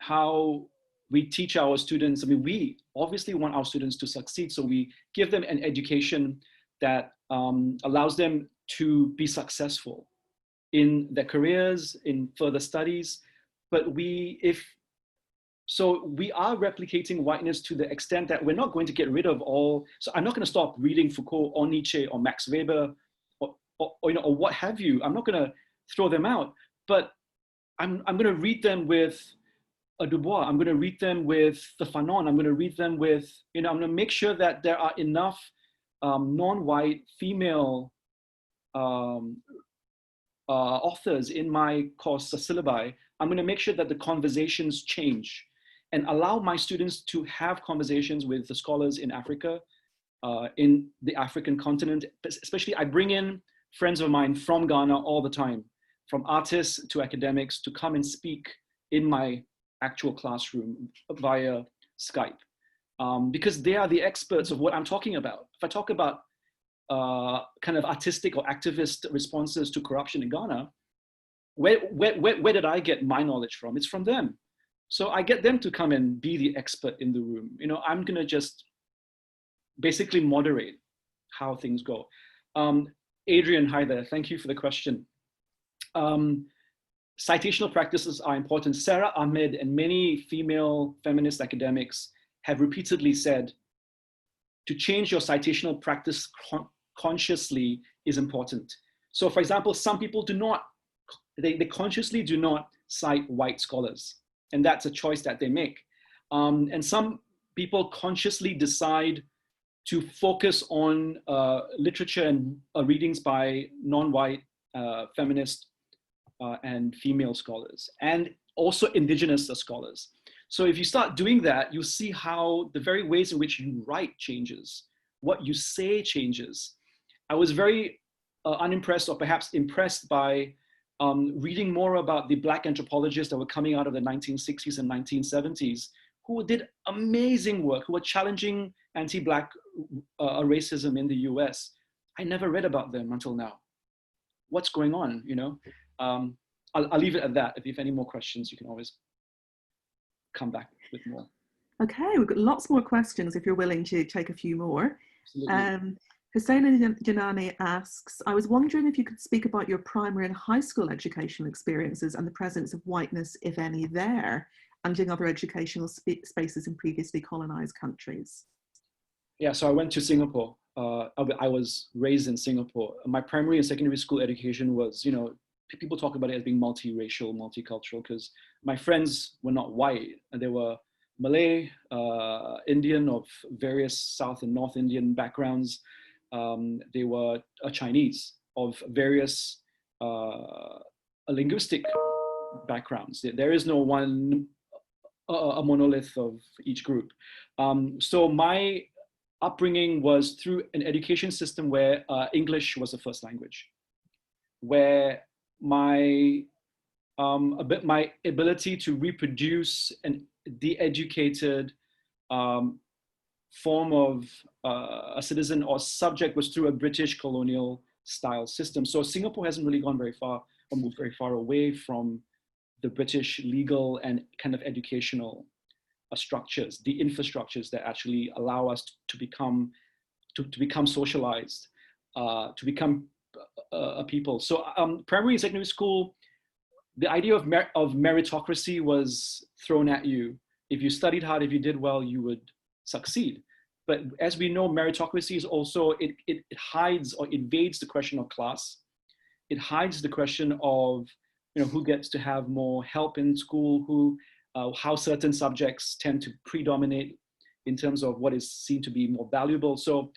how we teach our students, I mean, we obviously want our students to succeed, so we give them an education that allows them to be successful in their careers, in further studies, but we are replicating whiteness to the extent that we're not going to get rid of all. So I'm not going to stop reading Foucault or Nietzsche or Max Weber or what have you. I'm not going to throw them out, but I'm going to read them with a Du Bois. I'm going to read them with the Fanon. I'm going to read them with, I'm going to make sure that there are enough non-white female authors in my course syllabi. I'm going to make sure that the conversations change and allow my students to have conversations with the scholars in Africa, in the African continent. Especially, I bring in friends of mine from Ghana all the time, from artists to academics, to come and speak in my actual classroom via Skype, because they are the experts of what I'm talking about. If I talk about kind of artistic or activist responses to corruption in Ghana, where did I get my knowledge from? It's from them. So I get them to come and be the expert in the room. I'm gonna just basically moderate how things go. Adrian, hi there, thank you for the question. Citational practices are important. Sarah Ahmed and many female feminist academics have repeatedly said to change your citational practice consciously is important. So for example, some people they consciously do not cite white scholars, and that's a choice that they make. And some people consciously decide to focus on literature and readings by non-white feminist and female scholars, and also indigenous scholars. So if you start doing that, you see how the very ways in which you write changes, what you say changes. I was very unimpressed, or perhaps impressed, by reading more about the Black anthropologists that were coming out of the 1960s and 1970s, who did amazing work, who were challenging anti-Black racism in the US. I never read about them until now. What's going on, I'll leave it at that. If you have any more questions, you can always come back with more. Okay, we've got lots more questions if you're willing to take a few more. Hussein Janani asks, I was wondering if you could speak about your primary and high school educational experiences and the presence of whiteness, if any, there, and in other educational spaces in previously colonized countries. Yeah, so I went to Singapore. I was raised in Singapore. My primary and secondary school education was, people talk about it as being multiracial, multicultural, because my friends were not white, and they were Malay, Indian, of various South and North Indian backgrounds. They were Chinese of various linguistic backgrounds. There is no one, a monolith of each group. So my upbringing was through an education system where English was the first language, where my ability to reproduce the educated form of a citizen or subject was through a British colonial style system. So Singapore hasn't really gone very far or moved very far away from the British legal and kind of educational structures, the infrastructures that actually allow us to become socialized, to become a people. So primary and secondary school, the idea of meritocracy was thrown at you. If you studied hard, if you did well, you would succeed. But as we know, meritocracy is also, it hides or invades the question of class. It hides the question of, who gets to have more help in school, how certain subjects tend to predominate in terms of what is seen to be more valuable. So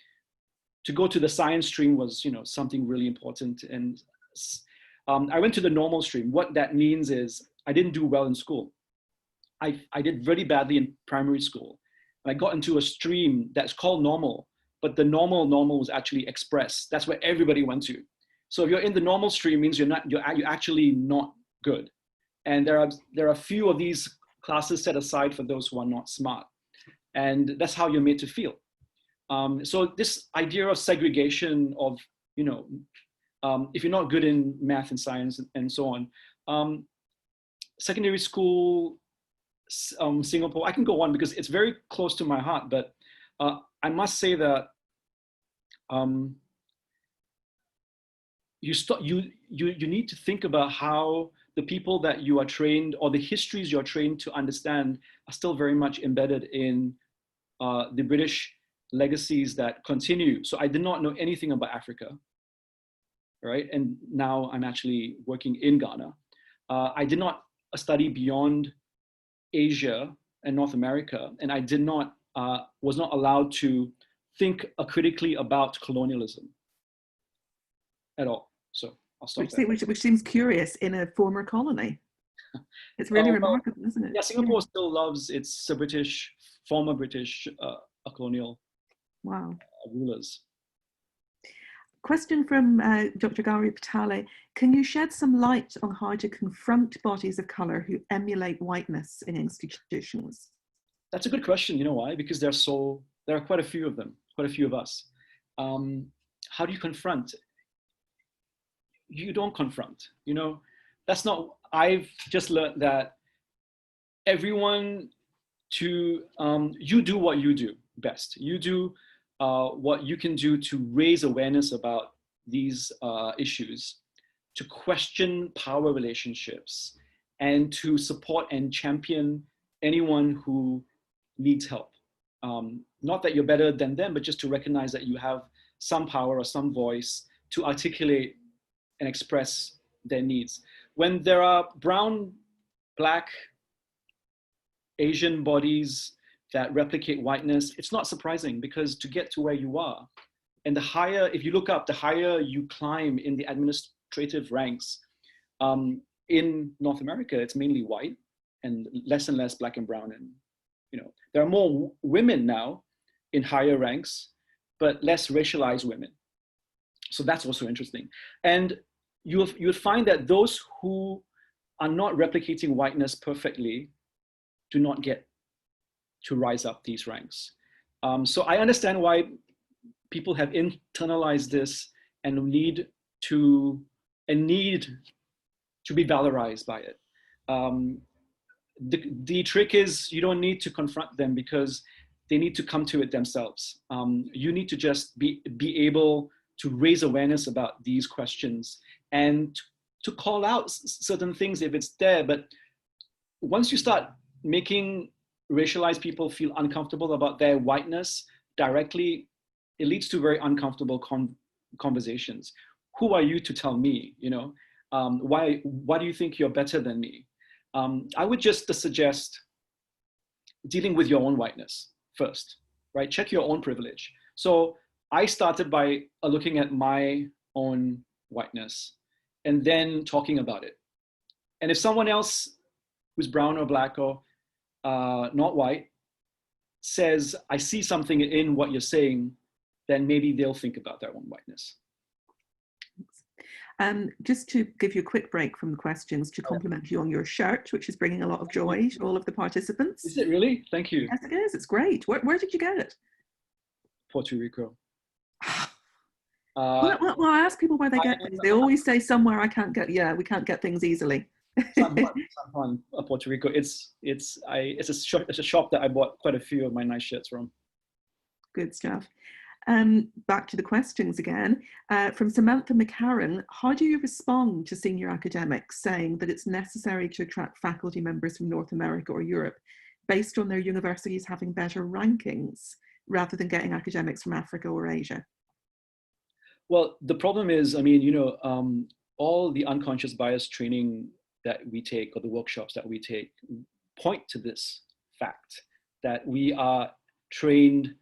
to go to the science stream was, something really important. And I went to the normal stream. What that means is I didn't do well in school. I did really badly in primary school. And I got into a stream that's called normal, but the normal was actually express. That's where everybody went to. So if you're in the normal stream, means you're actually not good. And there are a few of these classes set aside for those who are not smart. And that's how you're made to feel. So this idea of segregation of, if you're not good in math and science and so on, secondary school, Singapore, I can go on because it's very close to my heart, but I must say that you need to think about how the people that you are trained, or the histories you're trained to understand, are still very much embedded in the British legacies that continue. So I did not know anything about Africa, right? And now I'm actually working in Ghana. I did not study beyond Asia and North America, and I was not allowed to think critically about colonialism at all. So I'll stop there. Which seems curious in a former colony. It's really remarkable, isn't it? Yeah, Singapore still loves its former British colonial rulers. Question from Dr. Gauri Patale. Can you shed some light on how to confront bodies of colour who emulate whiteness in institutions? That's a good question. You know why? Because there are quite a few of them, quite a few of us. How do you confront? You don't confront, I've just learned that everyone you do what you do best. You do what you can do to raise awareness about these issues, to question power relationships, and to support and champion anyone who needs help. Not that you're better than them, but just to recognize that you have some power or some voice to articulate and express their needs. When there are brown, Black, Asian bodies that replicate whiteness, it's not surprising, because to get to where you are, and if you look up, the higher you climb in the administrative ranks, in North America, it's mainly white and less Black and brown. And there are more women now in higher ranks, but less racialized women. So that's also interesting. And you'll find that those who are not replicating whiteness perfectly do not get to rise up these ranks. So I understand why people have internalized this and need to be valorized by it. The trick is you don't need to confront them, because they need to come to it themselves. You need to just be able to raise awareness about these questions and to call out certain things if it's there. But once you start making racialized people feel uncomfortable about their whiteness directly, it leads to very uncomfortable conversations. Who are you to tell me, why do you think you're better than me? I would just suggest dealing with your own whiteness first, right? Check your own privilege. So I started by looking at my own whiteness and then talking about it. And if someone else who's brown or Black or not white says, I see something in what you're saying, then maybe they'll think about their own whiteness. Just to give you a quick break from the questions, to compliment you on your shirt, which is bringing a lot of joy to all of the participants. Is it really? Thank you. Yes, it is. It's great. Where did you get it? Puerto Rico. Well, I ask people where they get things. They always say somewhere I can't get. Yeah, we can't get things easily. San Juan, Puerto Rico. It's a shop that I bought quite a few of my nice shirts from. Good stuff. Back to the questions again. From Samantha McCarran, how do you respond to senior academics saying that it's necessary to attract faculty members from North America or Europe based on their universities having better rankings rather than getting academics from Africa or Asia? Well, the problem is, I mean, all the unconscious bias training that we take, or the workshops that we take, point to this fact that we are trained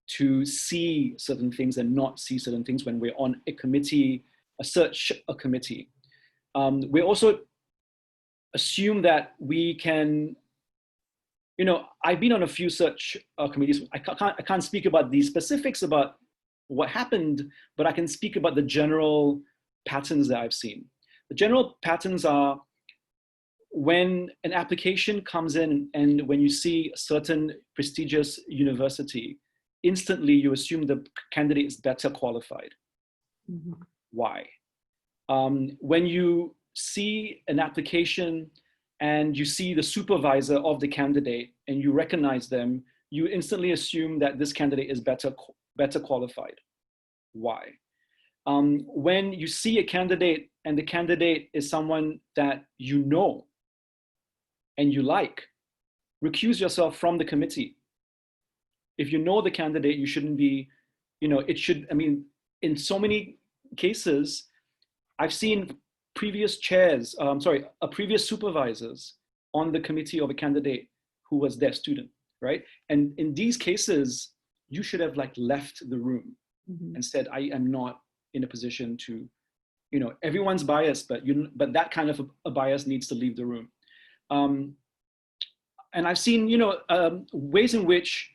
to see certain things and not see certain things when we're on a committee, a committee. We also assume that we can, I've been on a few such committees. I can't speak about the specifics about what happened, but I can speak about the general patterns that I've seen. The general patterns are when an application comes in and when you see a certain prestigious university, instantly you assume the candidate is better qualified. Mm-hmm. Why? When you see an application and you see the supervisor of the candidate and you recognize them, you instantly assume that this candidate is better qualified. Why? When you see a candidate and the candidate is someone that you know and you like, recuse yourself from the committee. If you know the candidate, you shouldn't be, in so many cases, I've seen previous previous supervisors on the committee of a candidate who was their student, right? And in these cases, you should have left the room Mm-hmm. and said, I am not in a position to, everyone's biased, but that kind of a bias needs to leave the room. And I've seen, ways in which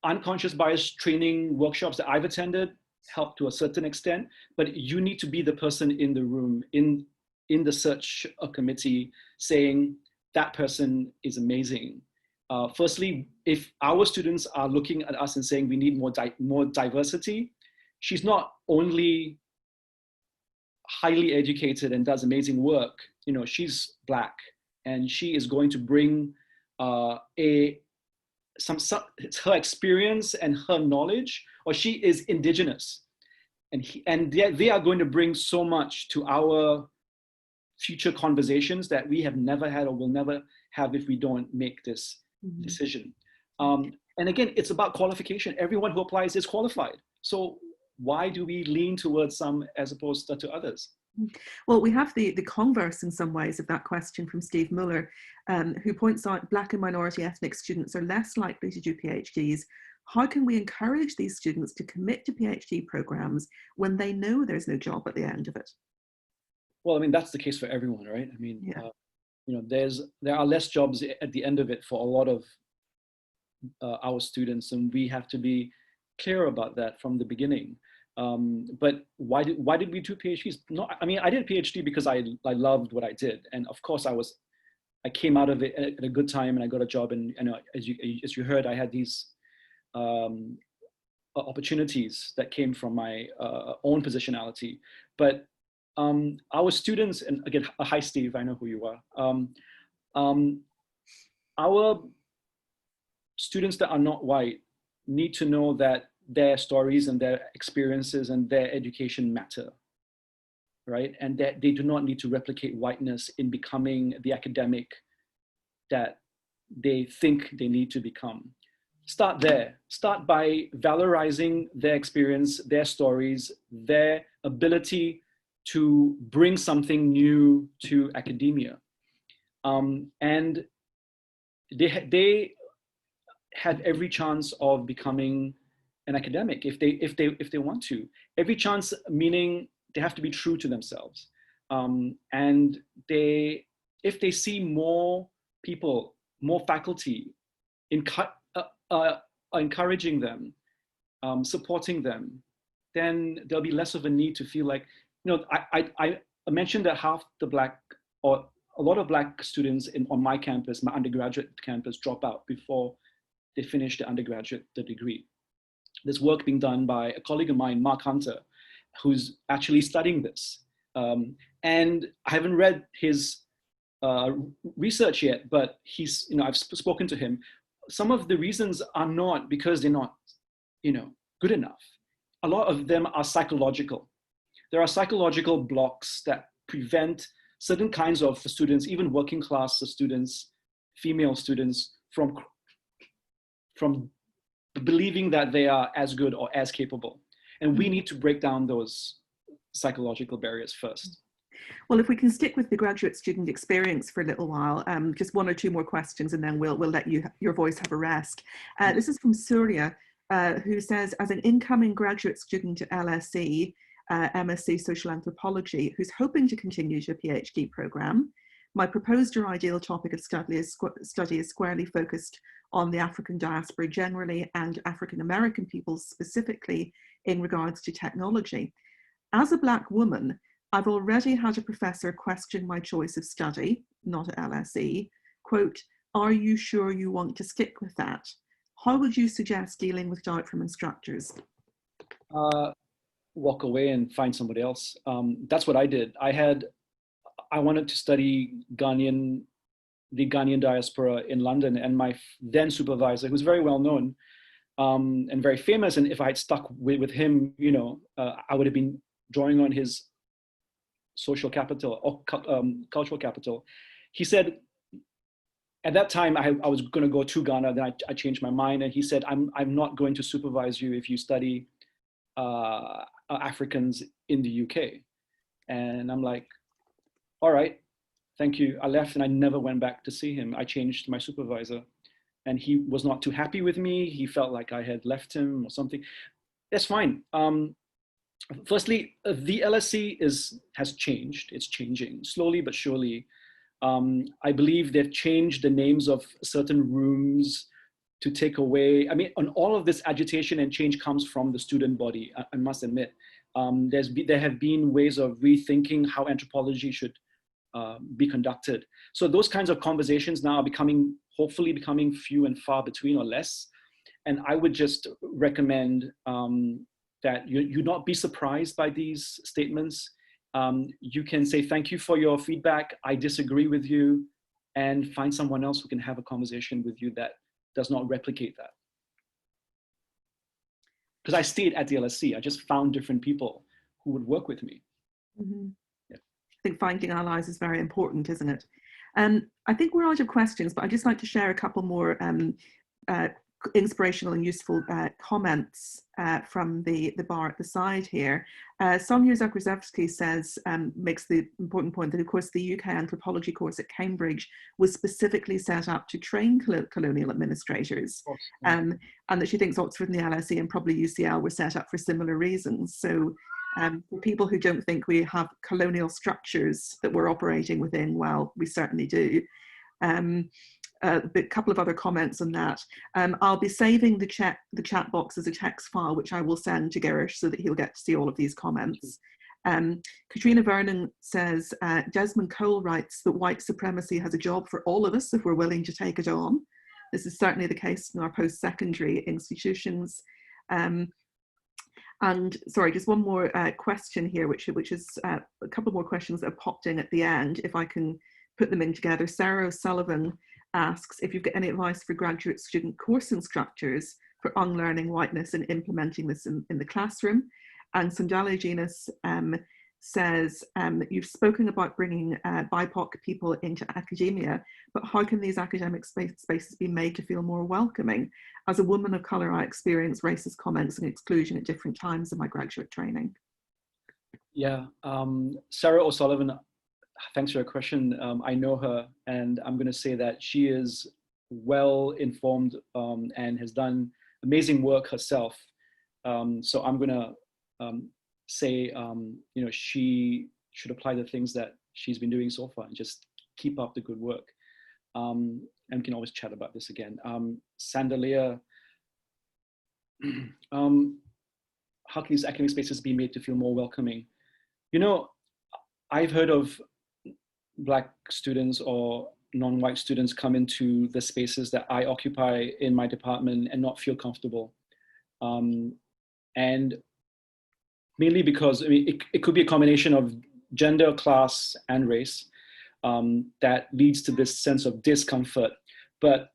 unconscious bias training workshops that I've attended help to a certain extent, but you need to be the person in the room, in the search committee, saying that person is amazing. Firstly, if our students are looking at us and saying we need more diversity, she's not only highly educated and does amazing work, she's Black, and she is going to bring her experience and her knowledge, or she is indigenous, and they are going to bring so much to our future conversations that we have never had or will never have if we don't make this decision. And again, it's about qualification. Everyone who applies is qualified. So why do we lean towards some as opposed to others? Well, we have the converse in some ways of that question from Steve Muller, who points out Black and minority ethnic students are less likely to do PhDs. How can we encourage these students to commit to PhD programs when they know there's no job at the end of it? Well, that's the case for everyone, right? There are less jobs at the end of it for a lot of our students, and we have to be clear about that from the beginning. But why did we do PhDs? No, I did a PhD because I loved what I did, and of course I came out of it at a good time, and I got a job, and as you heard, I had these opportunities that came from my own positionality. But our students, and again, hi Steve, I know who you are. Our students that are not white need to know that their stories and their experiences and their education matter, right? And that they do not need to replicate whiteness in becoming the academic that they think they need to become. Start there. Start by valorizing their experience, their stories, their ability to bring something new to academia. And they have every chance of becoming an academic if they want to. Every chance, meaning they have to be true to themselves. And if they see more people, more faculty encouraging them, supporting them, then there'll be less of a need to feel like, I mentioned that half the Black, or a lot of Black students on my campus, my undergraduate campus, drop out before they finish the undergraduate degree. There's work being done by a colleague of mine, Mark Hunter, who's actually studying this. And I haven't read his research yet, but I've spoken to him. some of the reasons are not because they're not, good enough. A lot of them are psychological. There are psychological blocks that prevent certain kinds of students, even working class students, female students, from believing that they are as good or as capable. And we need to break down those psychological barriers first. Well, if we can stick with the graduate student experience for a little while, just one or two more questions, and then we'll let your voice have a rest. This is from Surya, who says, as an incoming graduate student at LSE, MSc Social Anthropology, who's hoping to continue your PhD program, my proposed or ideal topic of study is squarely focused on the African diaspora generally and African American peoples specifically in regards to technology. As a Black woman, I've already had a professor question my choice of study, not at LSE, quote, are you sure you want to stick with that? How would you suggest dealing with doubt from instructors? Walk away and find somebody else. That's what I did. I wanted to study the Ghanaian diaspora in London, and my then supervisor, who's very well known and very famous, and if I had stuck with him, I would have been drawing on his social capital or cultural capital. He said, at that time, I was going to go to Ghana, then I changed my mind, and he said, I'm not going to supervise you if you study Africans in the UK. And I'm like, all right, thank you. I left and I never went back to see him. I changed my supervisor and he was not too happy with me. He felt like I had left him or something. That's fine. Firstly, the LSE has changed. It's changing slowly but surely. I believe they've changed the names of certain rooms to take away. I mean, on all of this agitation and change comes from the student body, I must admit. There have been ways of rethinking how anthropology should be conducted. So those kinds of conversations now are hopefully becoming few and far between or less. And I would just recommend that you not be surprised by these statements. You can say, thank you for your feedback. I disagree with you, and find someone else who can have a conversation with you that does not replicate that. Because I stayed at the LSE, I just found different people who would work with me. Mm-hmm. Yeah. I think finding allies is very important, isn't it? I think we're out of questions, but I'd just like to share a couple more inspirational and useful comments from the bar at the side here. Sonia Zakrzewski says, makes the important point that, of course, the UK anthropology course at Cambridge was specifically set up to train colonial administrators, and that she thinks Oxford and the LSE and probably UCL were set up for similar reasons. So for people who don't think we have colonial structures that we're operating within, well, we certainly do. A couple of other comments on that. I'll be saving the chat box as a text file, which I will send to Girish so that he'll get to see all of these comments. Katrina Vernon says, Desmond Cole writes that white supremacy has a job for all of us if we're willing to take it on. This is certainly the case in our post-secondary institutions. And sorry, just one more question here, which is a couple more questions that have popped in at the end, if I can put them in together. Sarah O'Sullivan asks if you've got any advice for graduate student course instructors for unlearning whiteness and implementing this in the classroom. And Sandali Genus says that you've spoken about bringing BIPOC people into academia, but how can these academic spaces be made to feel more welcoming? As a woman of colour, I experience racist comments and exclusion at different times in my graduate training. Yeah, Sarah O'Sullivan, thanks for your question. I know her, and I'm going to say that she is well informed and has done amazing work herself. So I'm going to say, she should apply the things that she's been doing so far and just keep up the good work. And we can always chat about this again. Sandalia, how can these academic spaces be made to feel more welcoming? I've heard of Black students or non-white students come into the spaces that I occupy in my department and not feel comfortable. And mainly because, it could be a combination of gender, class, and race that leads to this sense of discomfort. But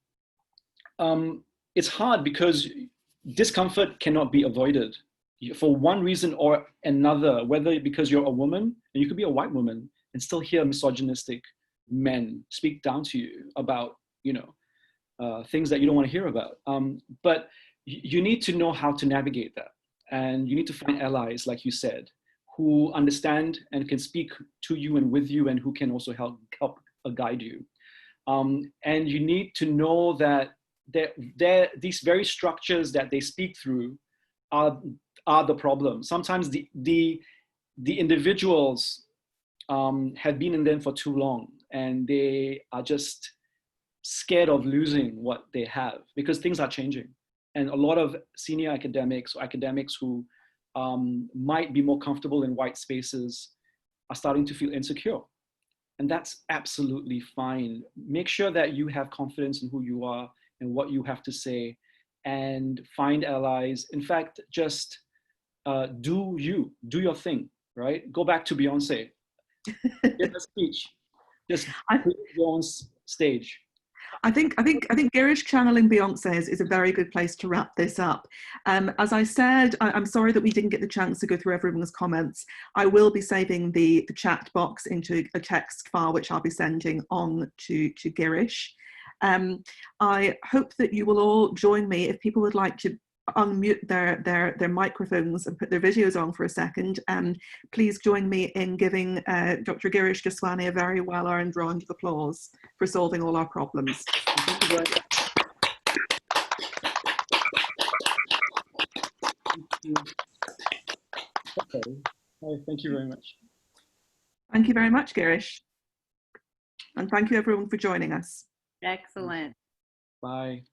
it's hard because discomfort cannot be avoided for one reason or another, whether because you're a woman, and you could be a white woman and still hear misogynistic men speak down to you about, things that you don't want to hear about. But you need to know how to navigate that. And you need to find allies, like you said, who understand and can speak to you and with you, and who can also help guide you. And you need to know that these very structures that they speak through are the problem. Sometimes the individuals have been in them for too long, and they are just scared of losing what they have, because things are changing. And a lot of senior academics or academics who might be more comfortable in white spaces are starting to feel insecure. And that's absolutely fine. Make sure that you have confidence in who you are and what you have to say, and find allies. In fact, just do your thing, right? Go back to Beyonce. Give a speech. Just put your own stage. I think Girish channeling Beyonce is a very good place to wrap this up. As I said, I'm sorry that we didn't get the chance to go through everyone's comments. I will be saving the chat box into a text file, which I'll be sending on to Girish. I hope that you will all join me. If people would like to unmute their microphones and put their videos on for a second, please join me in giving Dr. Girish Kaswani a very well-earned round of applause for solving all our problems. Thank you very much. Okay. Thank you very much. Thank you very much, Girish. And thank you everyone for joining us. Excellent. Bye.